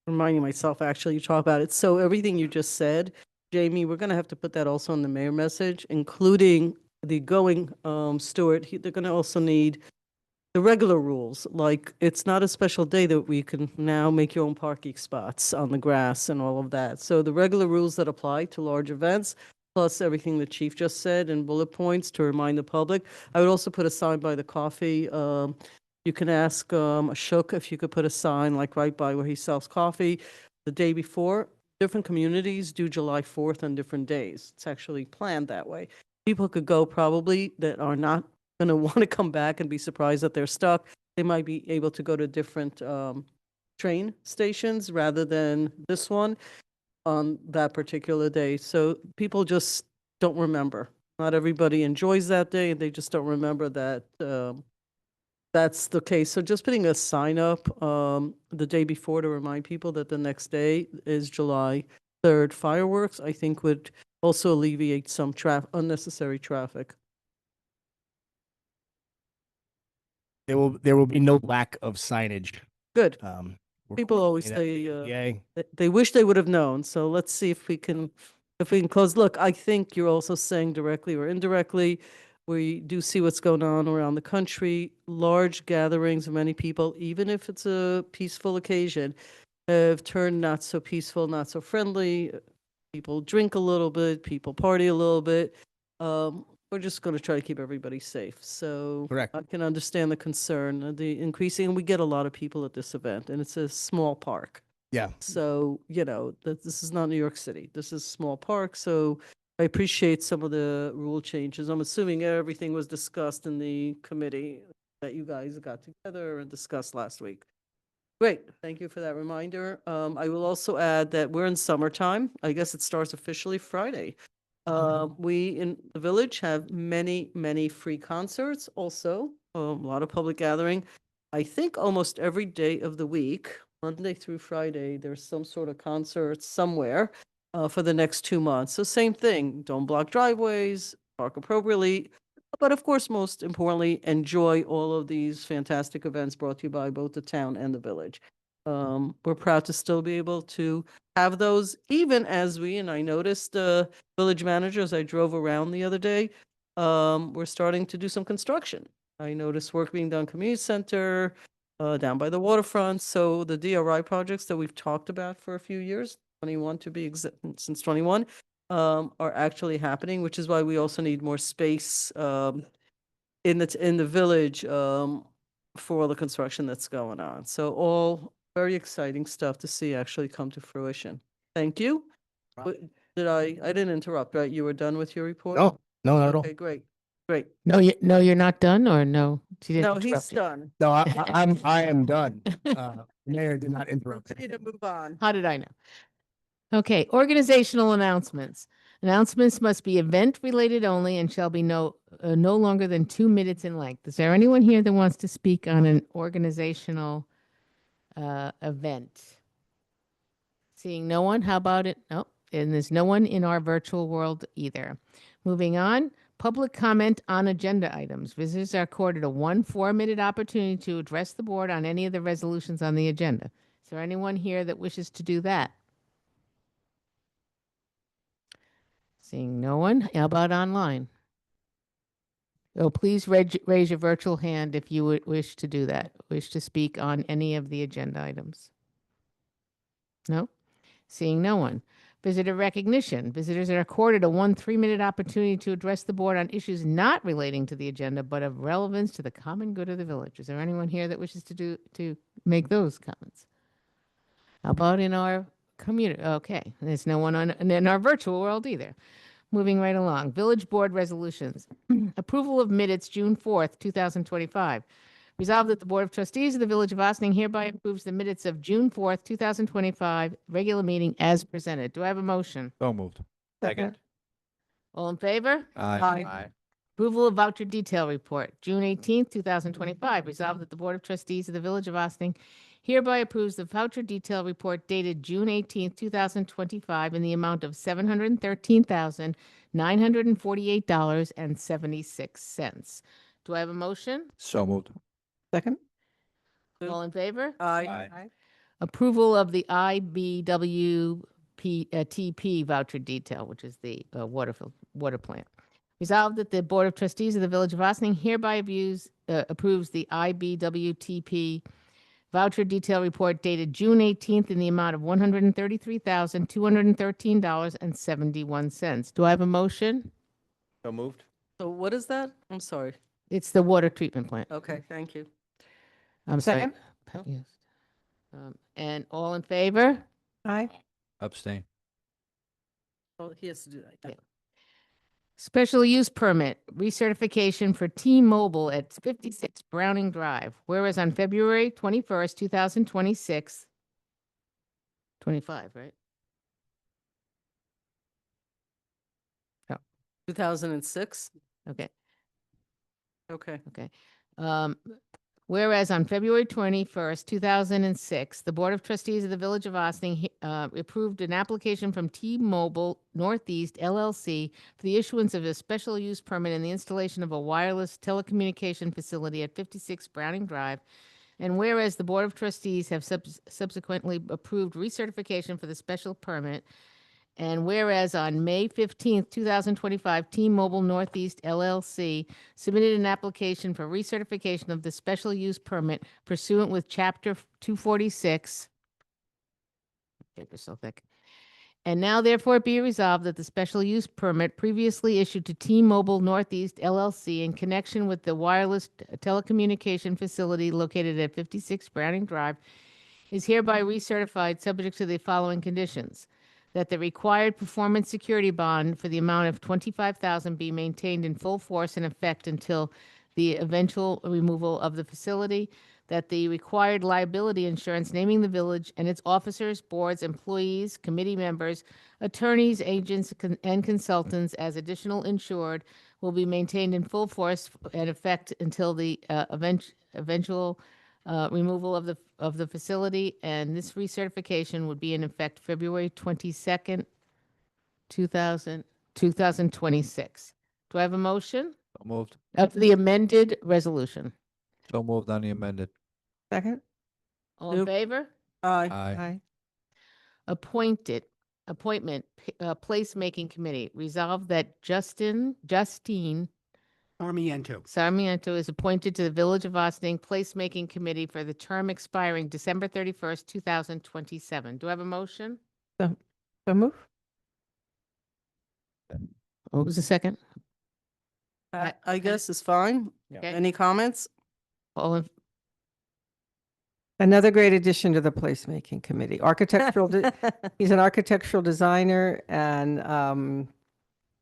reminding myself, actually, you talk about it. So everything you just said, Jamie, we're going to have to put that also in the mayor message, including the going steward. They're going to also need the regular rules, like it's not a special day that we can now make your own parking spots on the grass and all of that. So the regular rules that apply to large events, plus everything the chief just said in bullet points to remind the public. I would also put a sign by the coffee. You can ask Ashok if you could put a sign like right by where he sells coffee the day before. Different communities do July 4th on different days. It's actually planned that way. People could go probably that are not going to want to come back and be surprised that they're stuck. They might be able to go to different train stations rather than this one on that particular day. So people just don't remember. Not everybody enjoys that day. They just don't remember that that's the case. So just putting a sign up the day before to remind people that the next day is July 3rd fireworks, I think would also alleviate some unnecessary traffic. There will be no lack of signage. Good. People always that say, Yay. they wish they would have known. So let's see if we can close. Look, I think you're also saying directly or indirectly, we do see what's going on around the country. Large gatherings of many people, even if it's a peaceful occasion, have turned not so peaceful, not so friendly. People drink a little bit, people party a little bit. We're just going to try to keep everybody safe. So Correct. I can understand the concern, the increasing, and we get a lot of people at this event, and it's a small park. Yeah. So, this is not New York City. This is a small park. So I appreciate some of the rule changes. I'm assuming everything was discussed in the committee that you guys got together and discussed last week. Great. Thank you for that reminder. I will also add that we're in summertime. I guess it starts officially Friday. We in the village have many, many free concerts also, a lot of public gathering. I think almost every day of the week, Monday through Friday, there's some sort of concert somewhere for the next 2 months. So same thing, don't block driveways, park appropriately. But of course, most importantly, enjoy all of these fantastic events brought to you by both the town and the village. We're proud to still be able to have those, even as and I noticed village managers, I drove around the other day, we're starting to do some construction. I noticed work being done community center, down by the waterfront. So the DRI projects that we've talked about for a few years, 21 to be since 21, are actually happening, which is why we also need more space in the village for all the construction that's going on. So all very exciting stuff to see actually come to fruition. Thank you. I didn't interrupt, right? You were done with your report? No, no, not at all. Okay, great, great. No, you're not done, or no? She didn't No, he's interrupt you? done. No, I am done. Mayor did not interrupt. Continue to move on. How did I know? Okay, organizational announcements. Announcements must be event-related only and shall be no longer than 2 minutes in length. Is there anyone here that wants to speak on an organizational event? Seeing no one, how about it? No, and there's no one in our virtual world either. Moving on, public comment on agenda items. Visitors are accorded a 4-minute opportunity to address the board on any of the resolutions on the agenda. Is there anyone here that wishes to do that? Seeing no one, how about online? Oh, please raise your virtual hand if you would wish to do that, wish to speak on any of the agenda items. No? Seeing no one. Visitor recognition. Visitors are accorded a 3-minute opportunity to address the board on issues not relating to the agenda, but of relevance to the common good of the village. Is there anyone here that wishes to make those comments? How about in our community? Okay, there's no one in our virtual world either. Moving right along, village board resolutions. Approval of minutes, June 4th, 2025. Resolved that the Board of Trustees of the Village of Ossining hereby approves the minutes of June 4th, 2025, regular meeting as presented. Do I have a motion? So moved. Second. All in favor? Aye. Approval of voucher detail report, June 18th, 2025. Resolved that the Board of Trustees of the Village of Ossining hereby approves the voucher detail report dated June 18th, 2025 in the amount of $713,948.76. Do I have a motion? So moved. Second? All in favor? Aye. Approval of the TP voucher detail, which is the water plant. Resolved that the Board of Trustees of the Village of Ossining hereby approves the IBWTP voucher detail report dated June 18th in the amount of $133,213.71. Do I have a motion? So moved. So what is that? I'm sorry. It's the water treatment plant. Okay, thank you. I'm sorry. Second? Yes. And all in favor? Aye. Abstain. Oh, he has to do that. Yeah. Special use permit, recertification for T-Mobile at 56 Browning Drive. Whereas on February 21st, 2026, 25, right? 2006? Okay. Okay. Okay. Whereas on February 21st, 2006, the Board of Trustees of the Village of Ossining approved an application from T-Mobile Northeast LLC for the issuance of a special use permit and the installation of a wireless telecommunication facility at 56 Browning Drive And whereas the Board of Trustees have subsequently approved recertification for the special permit, and whereas on May 15th, 2025, T-Mobile Northeast LLC submitted an application for recertification of the special use permit pursuant with Chapter 246. Paper's so thick. And now therefore be resolved that the special use permit previously issued to T-Mobile Northeast LLC in connection with the wireless telecommunication facility located at 56 Browning Drive is hereby recertified subject to the following conditions: that the required performance security bond for the amount of $25,000 be maintained in full force and effect until the eventual removal of the facility, that the required liability insurance naming the village and its officers, boards, employees, committee members, attorneys, agents, and consultants as additional insured will be maintained in full force and effect until the eventual removal of the facility, and this recertification would be in effect February 22nd, 2026. Do I have a motion So moved. of the amended resolution? So moved on the amended. Second? All in Nope. favor? Aye. Aye. Appointment, placemaking committee. Resolved that Justine Sarmiento. Sarmiento is appointed to the Village of Austin Placemaking Committee for the term expiring December 31st, 2027. Do I have a motion? So move? What was the second? I guess is fine. Okay. Any comments? All in, Another great addition to the placemaking committee. He's an architectural designer and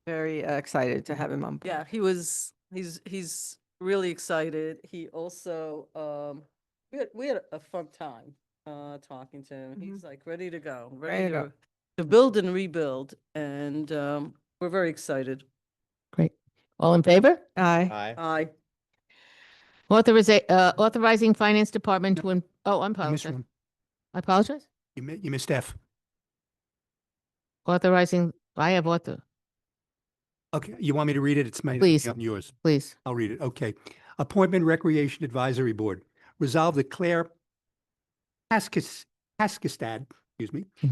very excited to have him on board. Yeah, he's really excited. He also, we had a fun time, talking to him. He's like ready to go, Ready to go. to build and rebuild. And, we're very excited. great. All in favor? Aye. Aye. Authorizing Finance Department to, oh, I'm You missed apologize. one. I apologize. You missed F. Authorizing, I have Okay, you want me to read it? It's my, Please. on yours. please. I'll read it. Okay. Appointment Recreation Advisory Board. Resolved that Claire Haskistad,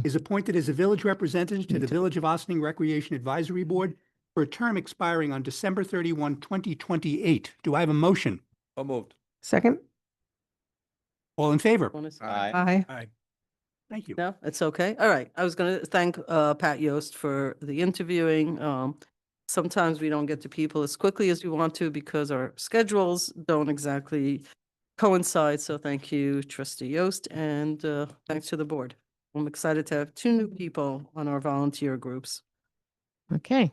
is appointed as a village representative to the Village of Ossining Recreation Advisory Board for a term expiring on December 31, 2028. Do I have a motion? So moved. Second? All in favor? Aye. Aye. Thank you. No, it's okay. All right. I was going to thank Pat Yost for the interviewing. Sometimes we don't get to people as quickly as we want to because our schedules don't exactly coincide. So thank you, Trustee Yost, and thanks to the board. I'm excited to have 2 new people on our volunteer groups. Okay.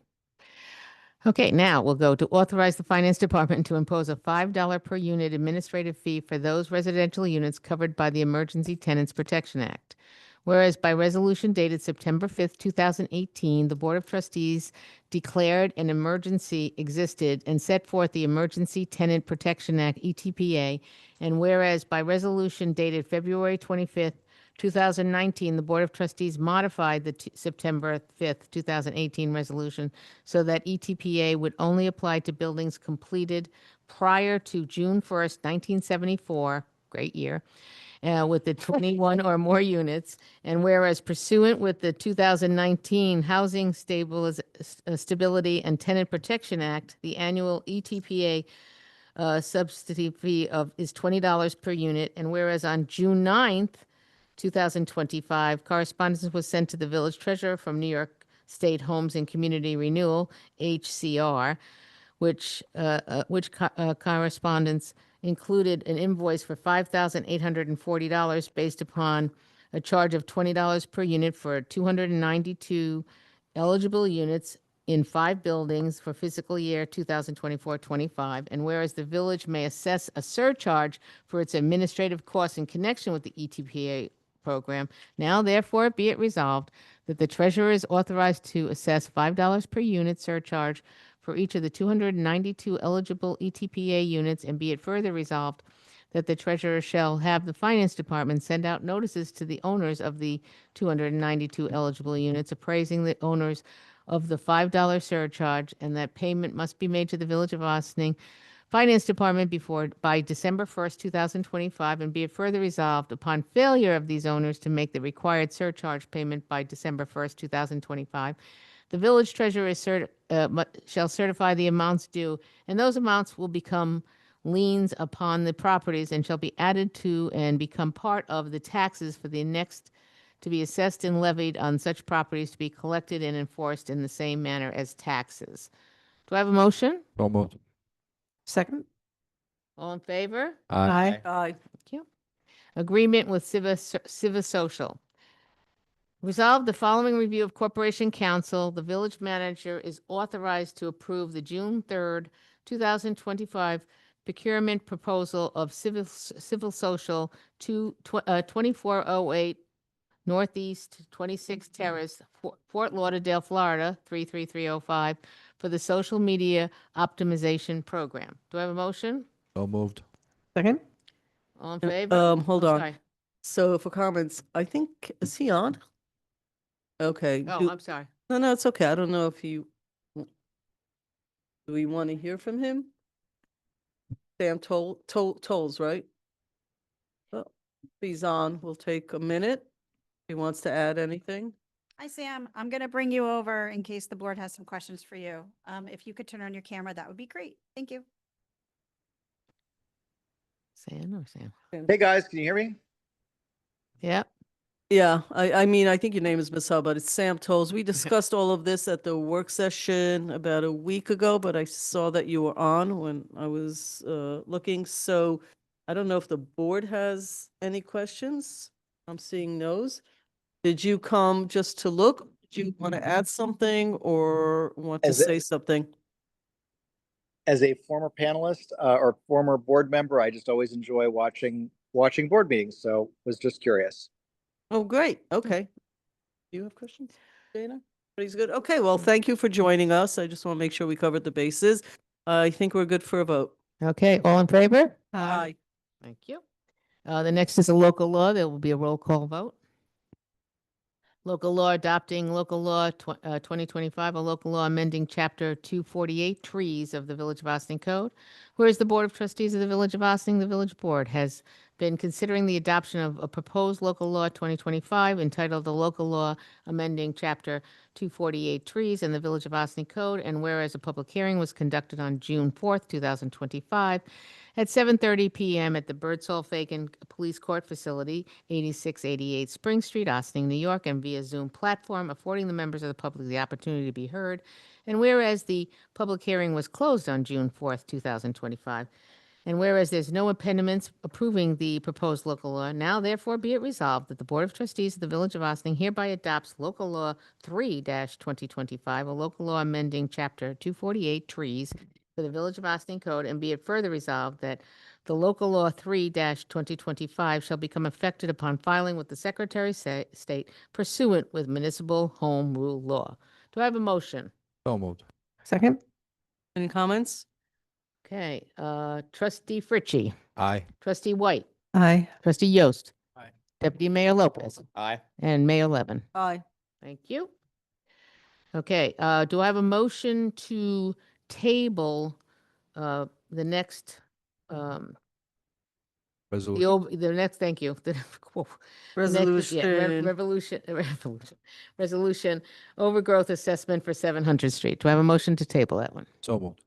Okay, now we'll go to authorize the Finance Department to impose a $5 per unit administrative fee for those residential units covered by the Emergency Tenants Protection Act. Whereas by resolution dated September 5th, 2018, the Board of Trustees declared an emergency existed and set forth the Emergency Tenant Protection Act, ETPA, and whereas by resolution dated February 25th, 2019, the Board of Trustees modified the September 5th, 2018 resolution so that ETPA would only apply to buildings completed prior to June 1st, 1974, great year, with the 21 or more units. And whereas pursuant with the 2019 Housing Stability and Tenant Protection Act, the annual ETPA subsidy fee is $20 per unit. And whereas on June 9th, 2025, correspondence was sent to the village treasurer from New York State Homes and Community Renewal, HCR, which correspondence included an invoice for $5,840 based upon a charge of $20 per unit for 292 eligible units in 5 buildings for fiscal year 2024-25. And whereas the village may assess a surcharge for its administrative costs in connection with the ETPA program, now therefore be it resolved that the treasurer is authorized to assess $5 per unit surcharge for each of the 292 eligible ETPA units, and be it further resolved that the treasurer shall have the Finance Department send out notices to the owners of the 292 eligible units, appraising the owners of the $5 surcharge, and that payment must be made to the Village of Ossining Finance Department by December 1st, 2025, and be it further resolved upon failure of these owners to make the required surcharge payment by December 1st, 2025, the village treasurer shall certify the amounts due, and those amounts will become liens upon the properties and shall be added to and become part of the taxes for the next to be assessed and levied on such properties to be collected and enforced in the same manner as taxes. Do I have a motion? So moved. Second? All in favor? Aye. Aye. Thank you. Agreement with Civa Social. Resolve the following review of Corporation Council. The village manager is authorized to approve the June 3rd, 2025 procurement proposal of Civil Social 2408 Northeast 26th Terrace, Fort Lauderdale, Florida, 33305 for the social media optimization program. Do I have a motion? So moved. Second? All in favor? Hold Oh, on. sorry. So for comments, I think, is he on? Okay. Oh, I'm sorry. No, it's okay. I don't know if do we want to hear from him? Sam Tolls, right? Well, if he's on, we'll take a minute. If he wants to add anything. Hi, Sam. I'm going to bring you over in case the board has some questions for you. If you could turn on your camera, that would be great. Thank you. Sam or Sam? Hey guys, can you hear me? Yep. Yeah, I mean, I think your name is Michelle, but it's Sam Tolls. We discussed all of this at the work session about a week ago, but I saw that you were on when I was looking. So I don't know if the board has any questions. I'm seeing no's. Did you come just to look? Do you want to add something or want to As a- say something? As a former panelist or former board member, I just always enjoy watching board meetings. So was just curious. Oh, great. Okay. Do you have questions, Dana? Everybody's good? Okay, well, thank you for joining us. I just want to make sure we covered the bases. I think we're good for a vote. Okay, all in favor? Aye. Thank you. The next is a local law. There will be a roll call vote. Local law adopting local law 2025, a local law amending chapter 248 trees of the Village of Austin Code. Whereas the Board of Trustees of the Village of Austin, the Village Board has been considering the adoption of a proposed local law 2025 entitled the local law amending chapter 248 trees in the Village of Austin Code. And whereas a public hearing was conducted on June 4th, 2025 at 7:30 p.m. at the Birdsall Fagan Police Court Facility, 8688 Spring Street, Austin, New York, and via Zoom platform, affording the members of the public the opportunity to be heard. And whereas the public hearing was closed on June 4th, 2025, and whereas there's no impediments approving the proposed local law, now therefore be it resolved that the Board of Trustees of the Village of Austin hereby adopts local law 3-2025, a local law amending chapter 248 trees for the Village of Austin Code, and be it further resolved that the local law 3-2025 shall become effective upon filing with the Secretary of State pursuant with municipal home rule law. Do I have a motion? So moved. Second? Any comments? Okay, Trustee Fritchie, Aye. Trustee White, Aye. Trustee Yost. Aye. Deputy Mayor Lopez. Aye. And Mayor Levin. Aye. Thank you. Okay, do I have a motion to table the next, Resolution. the next, thank you. The next- yeah, resolution, overgrowth assessment for 700 Street. Do I have a motion to table that one? So moved.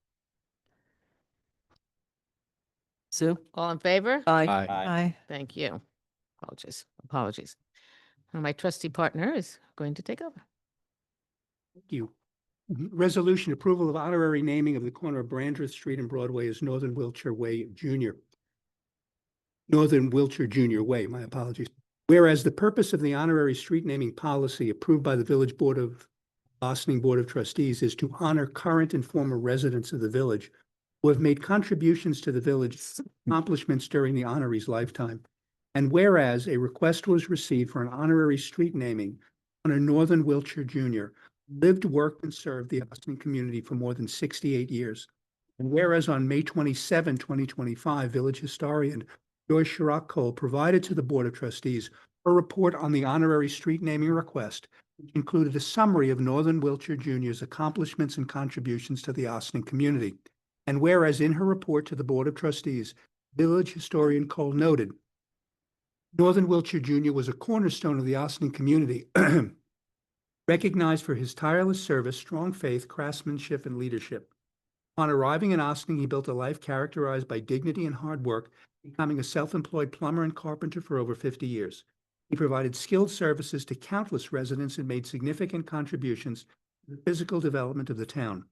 Sue? All in favor? Aye. Aye. Thank you. Apologies. And my trusty partner is going to take over. Thank you. Resolution approval of honorary naming of the corner of Brandreth Street and Broadway as Northern Wiltshire Way Junior. Northern Wiltshire Junior Way, my apologies. Whereas the purpose of the honorary street naming policy approved by the Village Board of Austin Board of Trustees is to honor current and former residents of the village who have made contributions to the village's accomplishments during the honoree's lifetime. And whereas a request was received for an honorary street naming on a Northern Wiltshire Junior, lived, worked, and served the Austin community for more than 68 years. And whereas on May 27, 2025, village historian Joyce Chirac Cole provided to the Board of Trustees a report on the honorary street naming request, which included a summary of Northern Wiltshire Junior's accomplishments and contributions to the Austin community. And whereas in her report to the Board of Trustees, village historian Cole noted, Northern Wiltshire Jr. was a cornerstone of the Ossining community, recognized for his tireless service, strong faith, craftsmanship, and leadership. Upon arriving in Ossining, he built a life characterized by dignity and hard work, becoming a self-employed plumber and carpenter for over 50 years. He provided skilled services to countless residents and made significant contributions to the physical development of the town.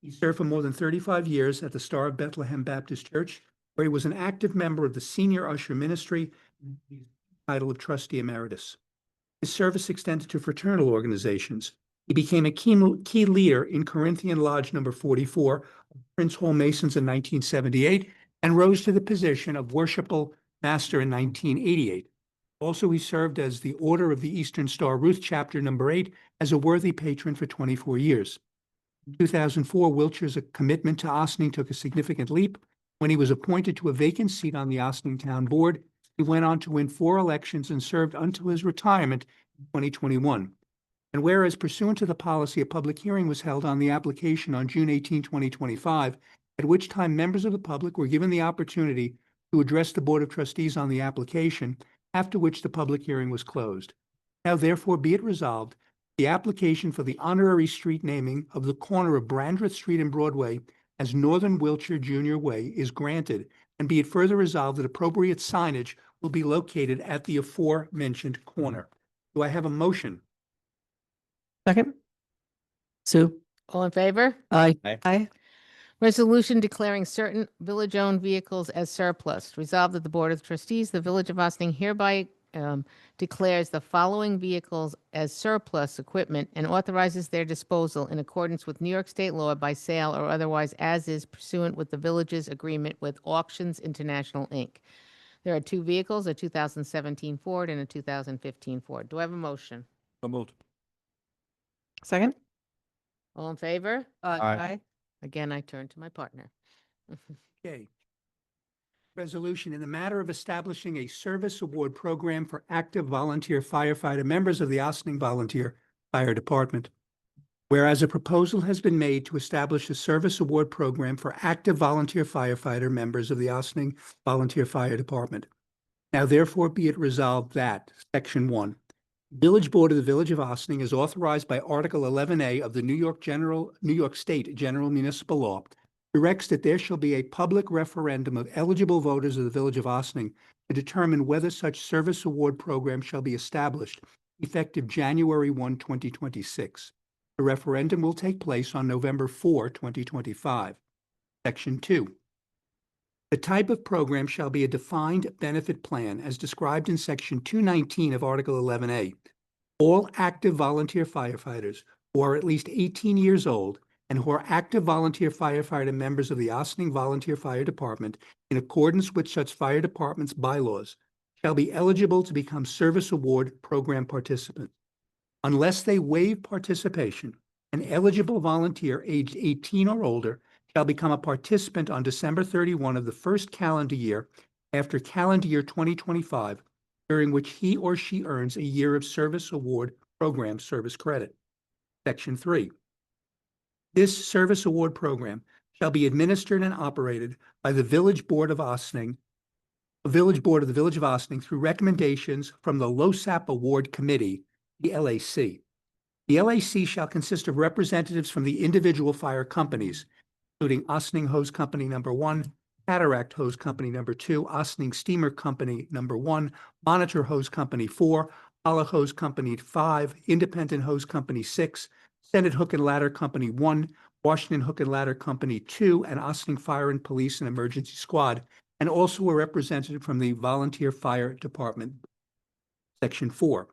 He served for more than 35 years at the Star of Bethlehem Baptist Church, where he was an active member of the senior usher ministry, and the title of trustee emeritus. His service extended to fraternal organizations. He became a key leader in Corinthian Lodge number 44 of Prince Hall Masons in 1978 and rose to the position of worshipful master in 1988. Also, he served as the Order of the Eastern Star Ruth Chapter number 8 as a worthy patron for 24 years. In 2004, Wiltshire's commitment to Ossining took a significant leap. When he was appointed to a vacant seat on the Ossining Town Board, he went on to win 4 elections and served until his retirement in 2021. And whereas pursuant to the policy, a public hearing was held on the application on June 18, 2025, at which time members of the public were given the opportunity to address the Board of Trustees on the application, after which the public hearing was closed. Now therefore be it resolved, the application for the honorary street naming of the corner of Brandreth Street and Broadway as Northern Wiltshire Junior Way is granted, and be it further resolved that appropriate signage will be located at the aforementioned corner. Do I have a motion? Second. Sue? All in favor? Aye. Aye. Resolution declaring certain village-owned vehicles as surplus. Resolved that the Board of Trustees, the Village of Ossining hereby declares the following vehicles as surplus equipment and authorizes their disposal in accordance with New York State law by sale or otherwise as is pursuant with the village's agreement with Auctions International, Inc. There are 2 vehicles, a 2017 Ford and a 2015 Ford. Do I have a motion? So moved. Second? All in favor? Aye. Again, I turn to my partner. Okay. Resolution in the matter of establishing a service award program for active volunteer firefighter members of the Ossining Volunteer Fire Department. Whereas a proposal has been made to establish a service award program for active volunteer firefighter members of the Ossining Volunteer Fire Department. Now therefore be it resolved that, Section 1, Village Board of the Village of Ossining is authorized by Article 11A of the New York State General Municipal Law, directs that there shall be a public referendum of eligible voters of the Village of Ossining to determine whether such service award program shall be established effective January 1, 2026. The referendum will take place on November 4, 2025. Section 2. The type of program shall be a defined benefit plan as described in Section 219 of Article 11A. All active volunteer firefighters who are at least 18 years old and who are active volunteer firefighter members of the Ossining Volunteer Fire Department in accordance with such fire department's bylaws shall be eligible to become service award program participants. Unless they waive participation, an eligible volunteer aged 18 or older shall become a participant on December 31 of the first calendar year after calendar year 2025, during which he or she earns a year of service award program service credit. Section 3. This service award program shall be administered and operated by the Village Board of Ossining, the Village Board of the Village of Ossining through recommendations from the LoSAP Award Committee, the LAC. The LAC shall consist of representatives from the individual fire companies, including Ossining Hose Company number 1, Cataract Hose Company number 2, Ossining Steamer Company number 1, Monitor Hose Company 4, Olive Hose Company 5, Independent Hose Company 6, Senate Hook and Ladder Company 1, Washington Hook and Ladder Company 2, and Ossining Fire and Police and Emergency Squad, and also a representative from the Volunteer Fire Department. Section 4.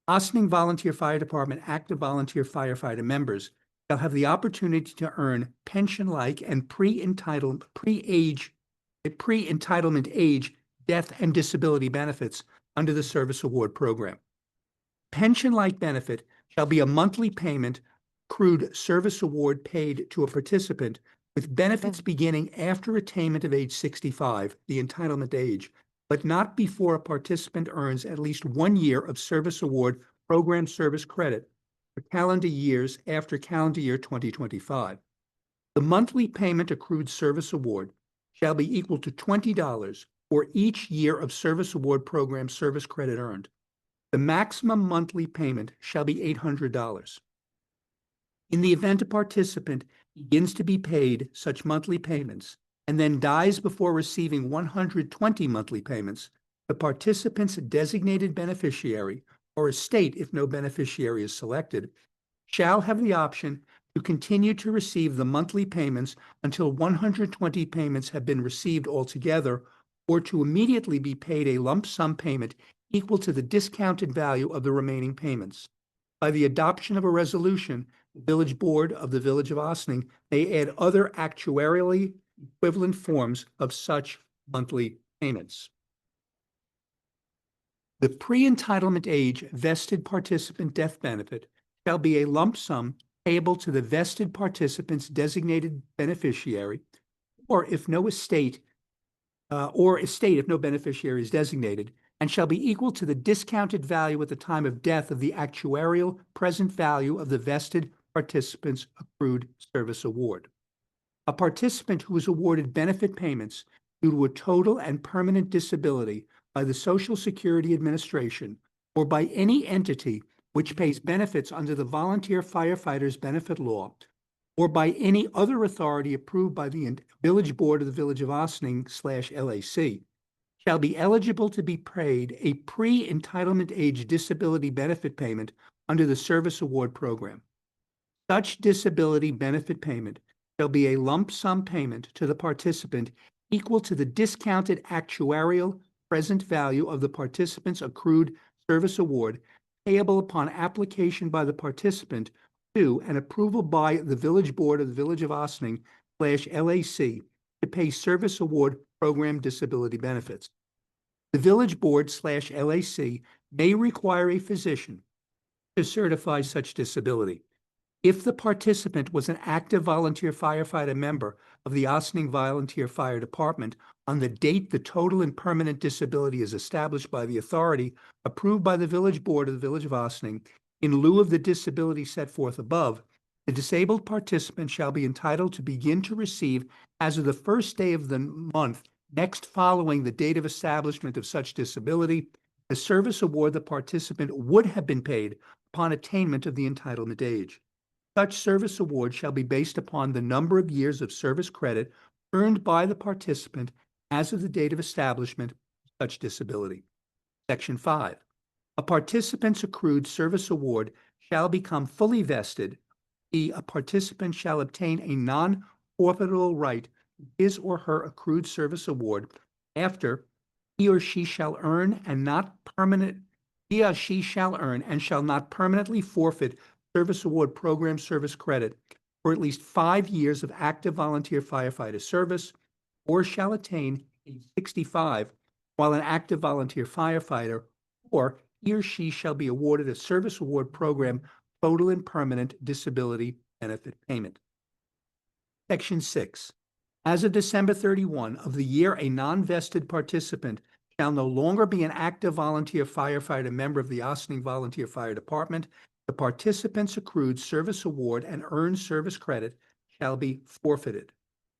Ossining Volunteer Fire Department active volunteer firefighter members shall have the opportunity to earn pension-like and pre-entitlement age, death, and disability benefits under the Service Award Program. Pension-like benefit shall be a monthly payment accrued service award paid to a participant with benefits beginning after attainment of age 65, the entitlement age, but not before a participant earns at least 1 year of service award program service credit for calendar years after calendar year 2025. The monthly payment accrued service award shall be equal to $20 for each year of service award program service credit earned. The maximum monthly payment shall be $800. In the event a participant begins to be paid such monthly payments and then dies before receiving 120 monthly payments, the participant's designated beneficiary, or estate if no beneficiary is selected, shall have the option to continue to receive the monthly payments until 120 payments have been received altogether, or to immediately be paid a lump sum payment equal to the discounted value of the remaining payments. By the adoption of a resolution, the Village Board of the Village of Ossining may add other actuarially equivalent forms of such monthly payments. The pre-entitlement age vested participant death benefit shall be a lump sum payable to the vested participant's designated beneficiary, or if no estate if no beneficiary is designated, and shall be equal to the discounted value at the time of death of the actuarial present value of the vested participant's accrued service award. A participant who is awarded benefit payments due to a total and permanent disability by the Social Security Administration or by any entity which pays benefits under the Volunteer Firefighters Benefit Law, or by any other authority approved by the Village Board of the Village of Ossining /LAC, shall be eligible to be paid a pre-entitlement age disability benefit payment under the Service Award Program. Such disability benefit payment shall be a lump sum payment to the participant equal to the discounted actuarial present value of the participant's accrued service award, payable upon application by the participant to and approval by the Village Board of the Village of Ossining /LAC to pay service award program disability benefits. The Village Board /LAC may require a physician to certify such disability. If the participant was an active volunteer firefighter member of the Ossining Volunteer Fire Department on the date the total and permanent disability is established by the authority approved by the Village Board of the Village of Ossining, in lieu of the disability set forth above, the disabled participant shall be entitled to begin to receive, as of the first day of the month next following the date of establishment of such disability, the service award the participant would have been paid upon attainment of the entitlement age. Such service award shall be based upon the number of years of service credit earned by the participant as of the date of establishment of such disability. Section 5. A participant's accrued service award shall become fully vested. A participant shall obtain a non-forfeitable right to his or her accrued service award after he or she shall earn and shall not permanently forfeit service award program service credit for at least 5 years of active volunteer firefighter service, or shall attain age 65 while an active volunteer firefighter, or he or she shall be awarded a service award program total and permanent disability benefit payment. Section 6. As of December 31 of the year a non-vested participant shall no longer be an active volunteer firefighter member of the Ossining Volunteer Fire Department, the participant's accrued service award and earned service credit shall be forfeited.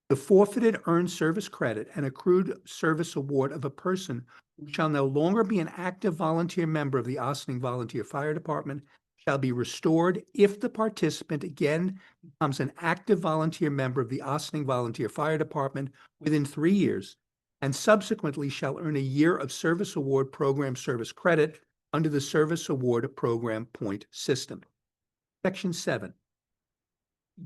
The forfeited earned service credit and accrued service award of a person who shall no longer be an active volunteer member of the Ossining Volunteer Fire Department shall be restored if the participant again becomes an active volunteer member of the Ossining Volunteer Fire Department within 3 years, and subsequently shall earn a year of service award program service credit under the Service Award Program point system. Section 7.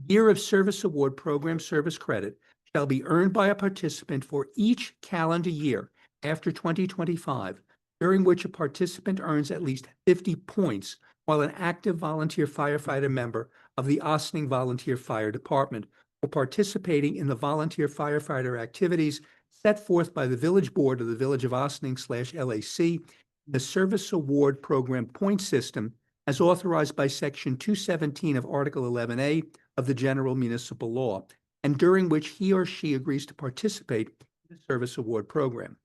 Year of Service Award Program service credit shall be earned by a participant for each calendar year after 2025, during which a participant earns at least 50 points while an active volunteer firefighter member of the Ossining Volunteer Fire Department, or participating in the volunteer firefighter activities set forth by the Village Board of the Village of Ossining /LAC, the Service Award Program point system, as authorized by Section 217 of Article 11A of the General Municipal Law, and during which he or she agrees to participate in the Service Award Program.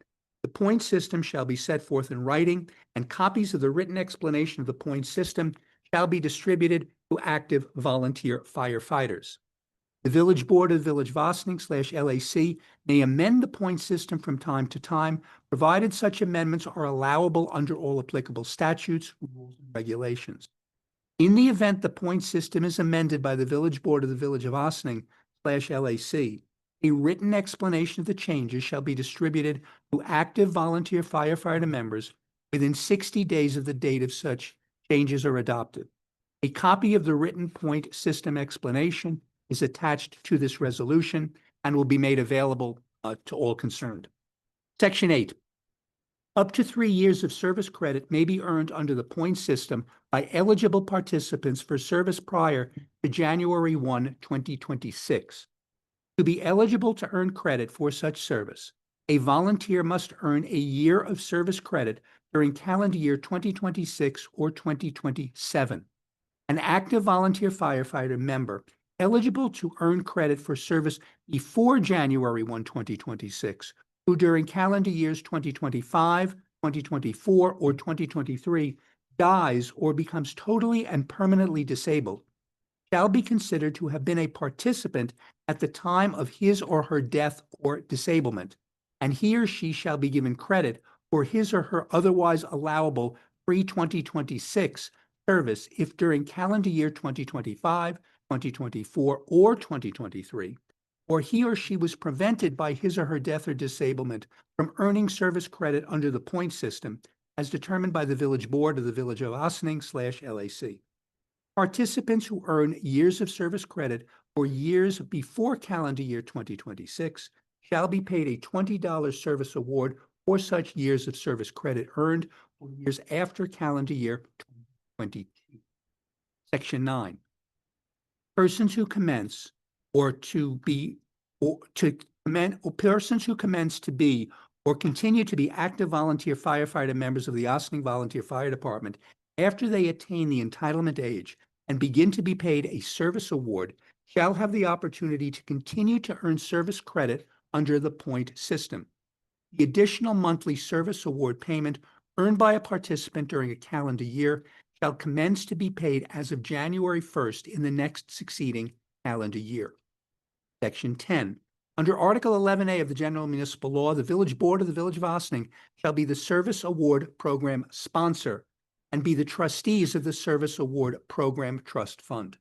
The point system shall be set forth in writing, and copies of the written explanation of the point system shall be distributed to active volunteer firefighters. The Village Board of the Village of Ossining / LAC may amend the point system from time to time, provided such amendments are allowable under all applicable statutes, rules, and regulations. In the event the point system is amended by the Village Board of the Village of Ossining / LAC, a written explanation of the changes shall be distributed to active volunteer firefighter members within 60 days of the date of such changes are adopted. A copy of the written point system explanation is attached to this resolution and will be made available to all concerned. Section 8. Up to 3 years of service credit may be earned under the point system by eligible participants for service prior to January 1, 2026. To be eligible to earn credit for such service, a volunteer must earn a year of service credit during calendar year 2026 or 2027. An active volunteer firefighter member eligible to earn credit for service before January 1, 2026, who during calendar years 2025, 2024, or 2023 dies or becomes totally and permanently disabled, shall be considered to have been a participant at the time of his or her death or disablement, and he or she shall be given credit for his or her otherwise allowable pre-2026 service if during calendar year 2025, 2024, or 2023, or he or she was prevented by his or her death or disablement from earning service credit under the point system as determined by the Village Board of the Village of Ossining / LAC. Participants who earn years of service credit for years before calendar year 2026 shall be paid a $20 service award for such years of service credit earned for years after calendar year 2022. Section 9. Persons who commence or to be or to commence or persons who commence to be or continue to be active volunteer firefighter members of the Ossining Volunteer Fire Department after they attain the entitlement age and begin to be paid a service award shall have the opportunity to continue to earn service credit under the point system. The additional monthly service award payment earned by a participant during a calendar year shall commence to be paid as of January 1st in the next succeeding calendar year. Section 10. Under Article 11A of the General Municipal Law, the Village Board of the Village of Ossining shall be the Service Award Program sponsor and be the trustees of the Service Award Program Trust Fund.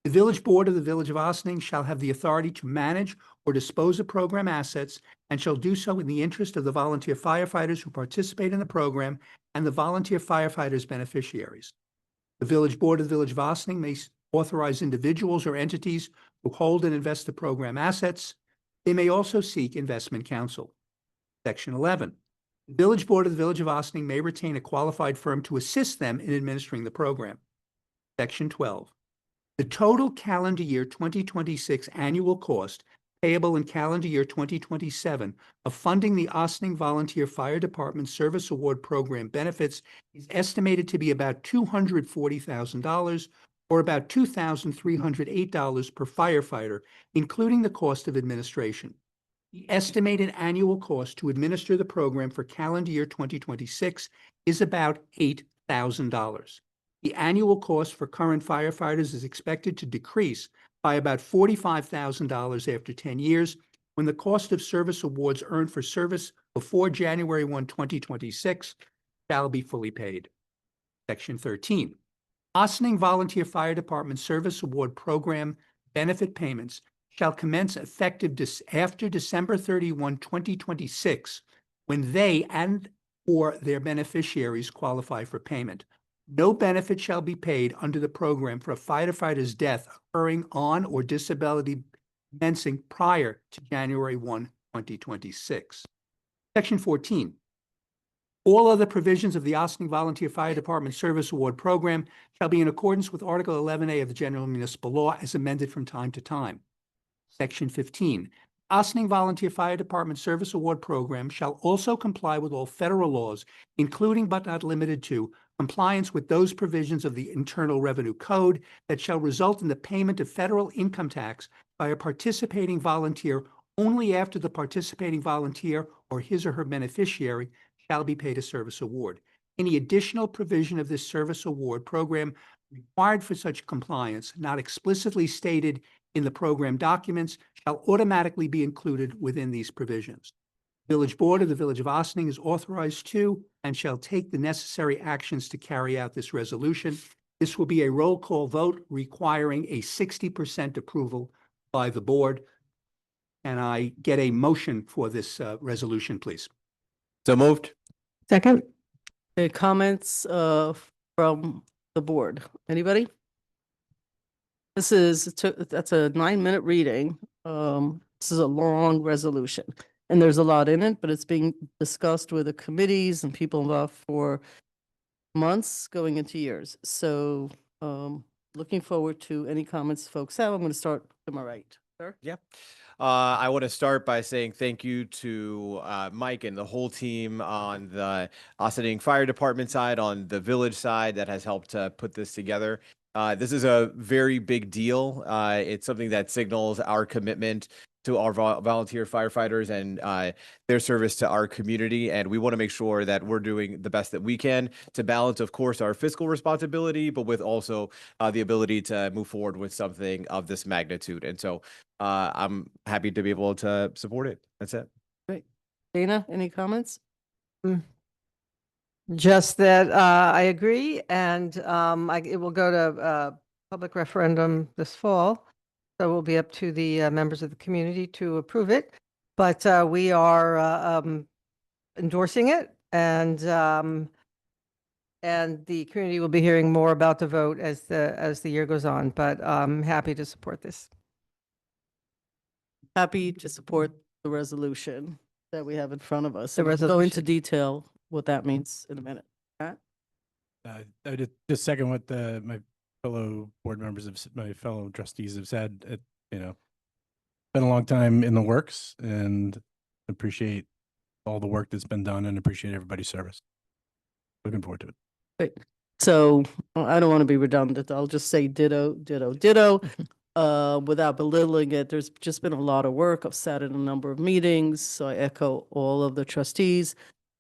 The Village Board of the Village of Ossining shall have the authority to manage or dispose of program assets and shall do so in the interest of the volunteer firefighters who participate in the program and the volunteer firefighters' beneficiaries. The Village Board of the Village of Ossining may authorize individuals or entities to hold and invest the program assets. They may also seek investment counsel. Section 11. The Village Board of the Village of Ossining may retain a qualified firm to assist them in administering the program. Section 12. The total calendar year 2026 annual cost payable in calendar year 2027 of funding the Ossining Volunteer Fire Department Service Award Program benefits is estimated to be about $240,000 or about $2,308 per firefighter, including the cost of administration. The estimated annual cost to administer the program for calendar year 2026 is about $8,000. The annual cost for current firefighters is expected to decrease by about $45,000 after 10 years when the cost of service awards earned for service before January 1, 2026 shall be fully paid. Section 13. Ossining Volunteer Fire Department Service Award Program benefit payments shall commence effective after December 31, 2026, when they and or their beneficiaries qualify for payment. No benefit shall be paid under the program for a firefighter's death occurring on or disability commencing prior to January 1, 2026. Section 14. All other provisions of the Ossining Volunteer Fire Department Service Award Program shall be in accordance with Article 11A of the General Municipal Law as amended from time to time. Section 15. Ossining Volunteer Fire Department Service Award Program shall also comply with all federal laws, including but not limited to compliance with those provisions of the Internal Revenue Code that shall result in the payment of federal income tax by a participating volunteer only after the participating volunteer or his or her beneficiary shall be paid a service award. Any additional provision of this service award program required for such compliance, not explicitly stated in the program documents shall automatically be included within these provisions. Village Board of the Village of Ossining is authorized to and shall take the necessary actions to carry out this resolution. This will be a roll call vote requiring a 60% approval by the board. And I get a motion for this resolution, please. So moved. Second? Okay, comments from the board? Anybody? This is, that's a 9-minute reading. This is a long resolution and there's a lot in it, but it's being discussed with the committees and people involved for months going into years. So looking forward to any comments folks have. I'm going to start to my right. Sir? Yeah. I want to start by saying thank you to Mike and the whole team on the Ossining Fire Department side, on the village side that has helped put this together. This is a very big deal. It's something that signals our commitment to our volunteer firefighters and their service to our community. And we want to make sure that we're doing the best that we can to balance, of course, our fiscal responsibility, but with also the ability to move forward with something of this magnitude. And so I'm happy to be able to support it. That's it. Great. Dana, any comments? Just that I agree, and it will go to public referendum this fall. So it will be up to the members of the community to approve it. But we are endorsing it, and the community will be hearing more about the vote as the year goes on. But I'm happy to support this. Happy to support the resolution that we have in front of us. The And we'll go into resolution. detail what that means in a minute. Pat? I just second what my fellow board members my fellow trustees have said. Been a long time in the works, and appreciate all the work that's been done, and appreciate everybody's service. Looking forward to it. Great. So I don't want to be redundant. I'll just say ditto, ditto, ditto. Without belittling it, there's just been a lot of work. I've sat in a number of meetings, so I echo all of the trustees.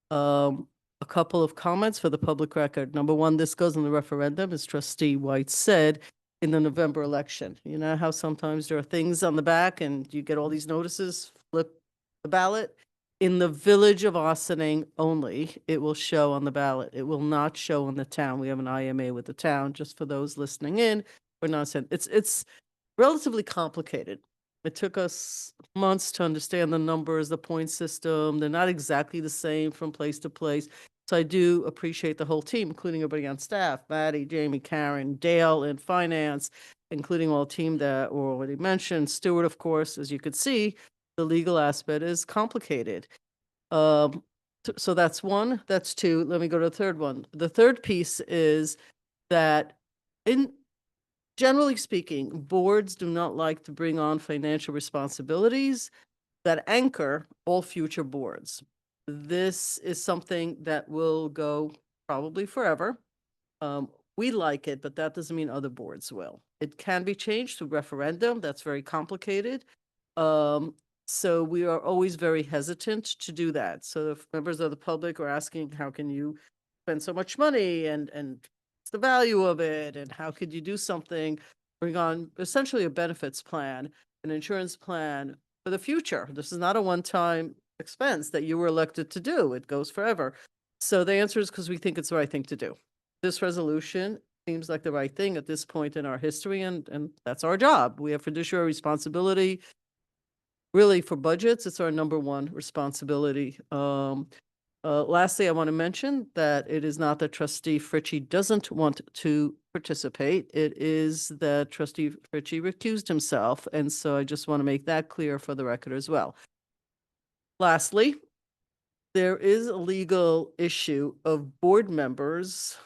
A couple of comments for the public record. Number one, this goes in the referendum, as Trustee White said, in the November election. You know how sometimes there are things on the back and you get all these notices, flip the ballot? In the village of Ossining only, it will show on the ballot. It will not show in the town. We have an IMA with the town, just for those listening in. We're not saying, it's relatively complicated. It took us months to understand the numbers, the point system. They're not exactly the same from place to place. So I do appreciate the whole team, including everybody on staff, Maddie, Jamie, Karen, Dale in finance, including all team that were already mentioned. Stuart, of course, as you could see, the legal aspect is complicated. So that's one, that's two. Let me go to the third one. The third piece is that generally speaking, boards do not like to bring on financial responsibilities that anchor all future boards. This is something that will go probably forever. We like it, but that doesn't mean other boards will. It can be changed through referendum. That's very complicated. So we are always very hesitant to do that. So if members of the public are asking, how can you spend so much money and what's the value of it? And how could you do something, bring on essentially a benefits plan, an insurance plan for the future? This is not a one-time expense that you were elected to do. It goes forever. So the answer is because we think it's the right thing to do. This resolution seems like the right thing at this point in our history, and that's our job. We have fiduciary responsibility. Really, for budgets, it's our number one responsibility. Lastly, I want to mention that it is not that Trustee Fritchie doesn't want to participate. It is that Trustee Fritchie recused himself, and so I just want to make that clear for the record as well. Lastly, there is a legal issue of board members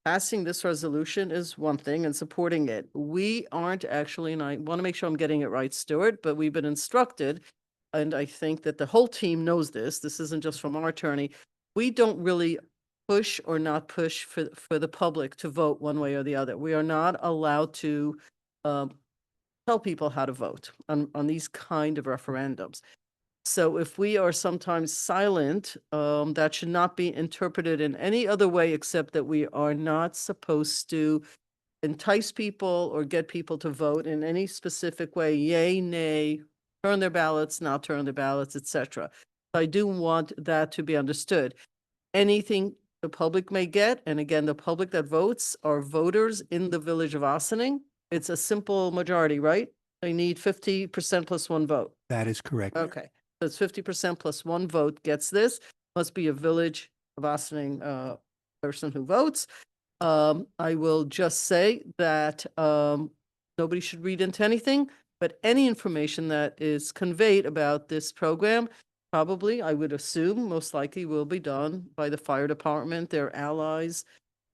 passing this resolution is one thing and supporting it. We aren't actually, and I want to make sure I'm getting it right, Stuart, but we've been instructed, and I think that the whole team knows this. This isn't just from our attorney. We don't really push or not push for the public to vote one way or the other. We are not allowed to tell people how to vote on these kind of referendums. So if we are sometimes silent, that should not be interpreted in any other way except that we are not supposed to entice people or get people to vote in any specific way, yay, nay, turn their ballots, not turn their ballots, etc. I do want that to be understood. Anything the public may get, and again, the public that votes are voters in the village of Ossining. It's a simple majority, right? They need 50% plus one vote. That is correct. Okay, so it's 50% plus one vote gets this, must be a village of Ossining person who votes. I will just say that nobody should read into anything, but any information that is conveyed about this program, probably, I would assume, most likely will be done by the fire department, their allies,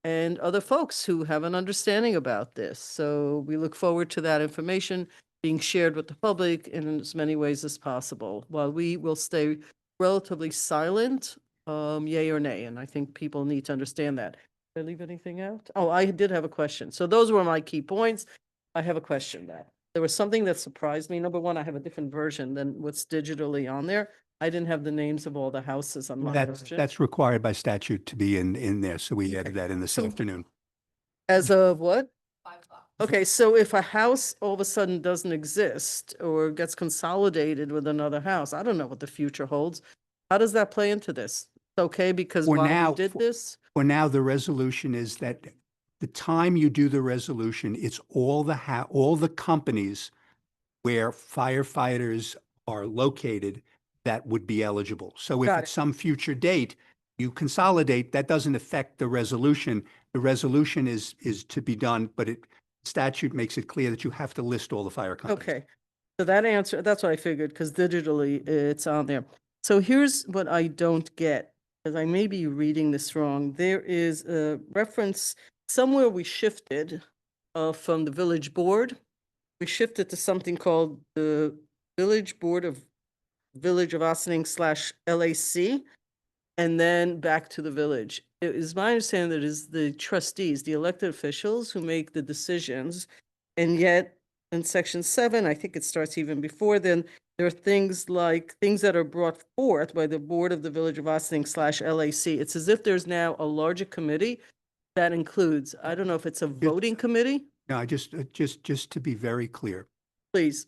and other folks who have an understanding about this. So we look forward to that information being shared with the public in as many ways as possible, while we will stay relatively silent, yay or nay, and I think people need to understand that. Did I leave anything out? Oh, I did have a question. So those were my key points. I have a question that there was something that surprised me. Number one, I have a different version than what's digitally on there. I didn't have the names of all the houses on my version. That's required by statute to be in there, so we added that in this afternoon. As of what? 5 o'clock. Okay, so if a house all of a sudden doesn't exist or gets consolidated with another house, I don't know what the future holds. How does that play into this? Okay, because For while now, we did this, For now, the resolution is that the time you do the resolution, it's all the companies where firefighters are located that would be eligible. So if Got at it. some future date you consolidate, that doesn't affect the resolution. The resolution is to be done, but statute makes it clear that you have to list all the fire companies. okay. So that answer, that's what I figured, because digitally it's on there. So here's what I don't get, because I may be reading this wrong. There is a reference somewhere we shifted from the village board. We shifted to something called the Village Board of Village of Ossining / LAC, and then back to the village. It is my understanding that it is the trustees, the elected officials who make the decisions. And yet in section 7, I think it starts even before then, there are things like things that are brought forth by the board of the Village of Ossining / LAC. It's as if there's now a larger committee that includes, I don't know if it's a voting committee, Now, just to be very clear, please.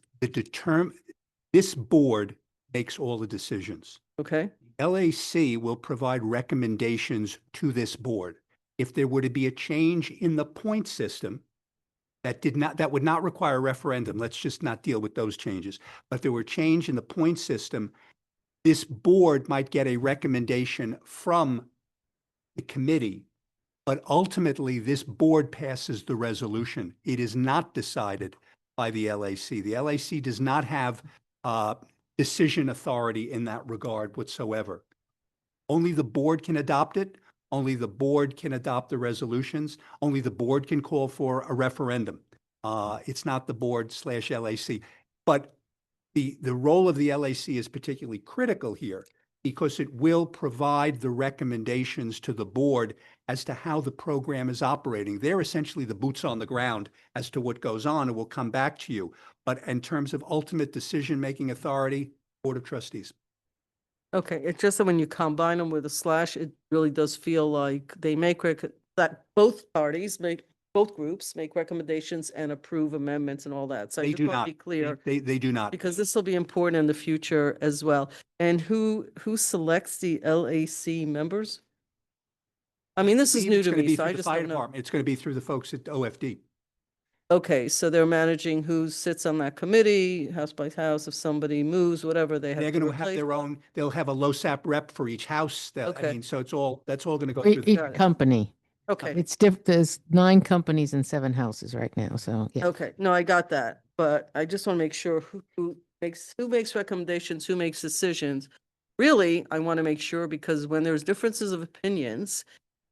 this board makes all the decisions. Okay, LAC will provide recommendations to this board. If there were to be a change in the point system that would not require a referendum, let's just not deal with those changes. But there were change in the point system, this board might get a recommendation from the committee, but ultimately this board passes the resolution. It is not decided by the LAC. The LAC does not have decision authority in that regard whatsoever. Only the board can adopt it. Only the board can adopt the resolutions. Only the board can call for a referendum. It's not the board / LAC. But the role of the LAC is particularly critical here because it will provide the recommendations to the board as to how the program is operating. They're essentially the boots on the ground as to what goes on, and we'll come back to you. But in terms of ultimate decision-making authority, Board of Trustees. okay, it's just that when you combine them with a /, it really does feel like they make that both groups make recommendations and approve amendments and all that. So I They just do want to not. be clear. They do not. Because this will be important in the future as well. And who selects the LAC members? I mean, this is new to me, so I just don't know. It's going to be through the folks at OFD. Okay, so they're managing who sits on that committee, house by house, if somebody moves, whatever, they have They're to going to have replace. their own, they'll have a LoSAP rep for each house. I Okay. mean, so that's all going to go Each through. each Got it. company. Okay, It's there's 9 companies and 7 houses right now, so yeah. okay, no, I got that, but I just want to make sure who makes recommendations, who makes decisions. Really, I want to make sure because when there's differences of opinions,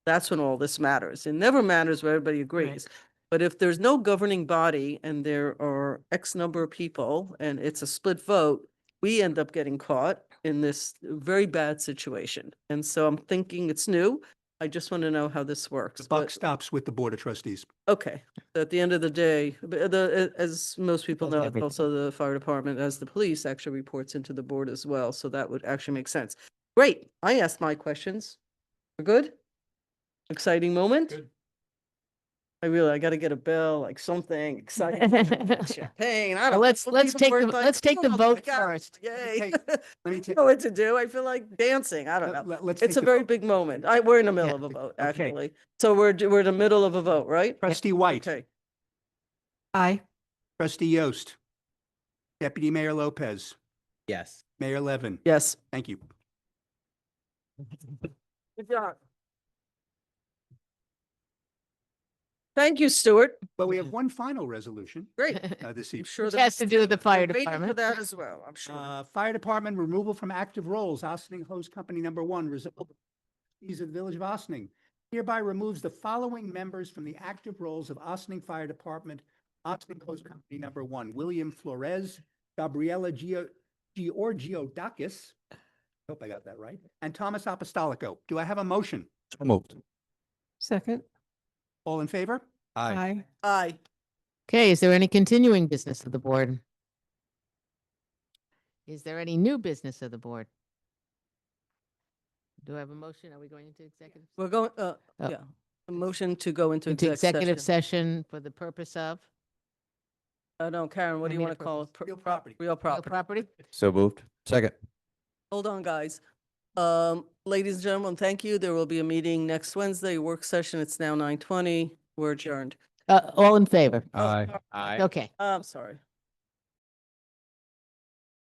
that's when all this matters. It never matters where everybody agrees. But if there's no governing body and there are X number of people and it's a split vote, we end up getting caught in this very bad situation. And so I'm thinking it's new. I just want to know how this works. The buck But- stops with the Board of Trustees. Okay, so at the end of the day, as most people Does know, everything. also the fire department, as the police actually reports into the board as well. So that would actually make sense. Great, I asked my questions. We're good? Exciting moment? Good. I gotta get a bill, like something exciting, champagne. I Well, don't. let's take the let's take the vote first. Yay! Let me I take, know what to do. I feel like dancing. I don't know. let's It's take a the very vote. big moment. We're in the middle of a vote, Okay. actually. So we're in the middle of a vote, right? Trustee White, Okay. Aye. trustee Yost, deputy mayor Lopez, Yes. Mayor Levin. Yes. Thank you. Good job. Thank you, Stuart. But we have one final resolution Great. this I'm evening. sure Which that has to do with the fire waiting for department. that as well, I'm sure. Fire Department removal from active roles, Ossining Hose Company number 1, resolved trustees of the Village of Ossining hereby removes the following members from the active roles of Ossining Fire Department, Ossining Hose Company number 1, William Flores, Gabriela Georgiodakis, hope I got that right, and Thomas Apostolico. Do I have a motion? So moved. Second. All in favor? Aye. Aye. Okay, is there any continuing business of the board? Is there any new business of the board? Do I have a motion? Are we going into executive? We're going, Oh. yeah, a motion to go into Into executive session. session for the purpose of No, Karen, what I do you need want a to call it? Real property. Real real property. property? So moved. Second. Hold on, guys. Ladies and gentlemen, thank you. There will be a meeting next Wednesday, work session. It's now 9:20. We're adjourned. All in favor? Aye. Aye. Okay. I'm sorry.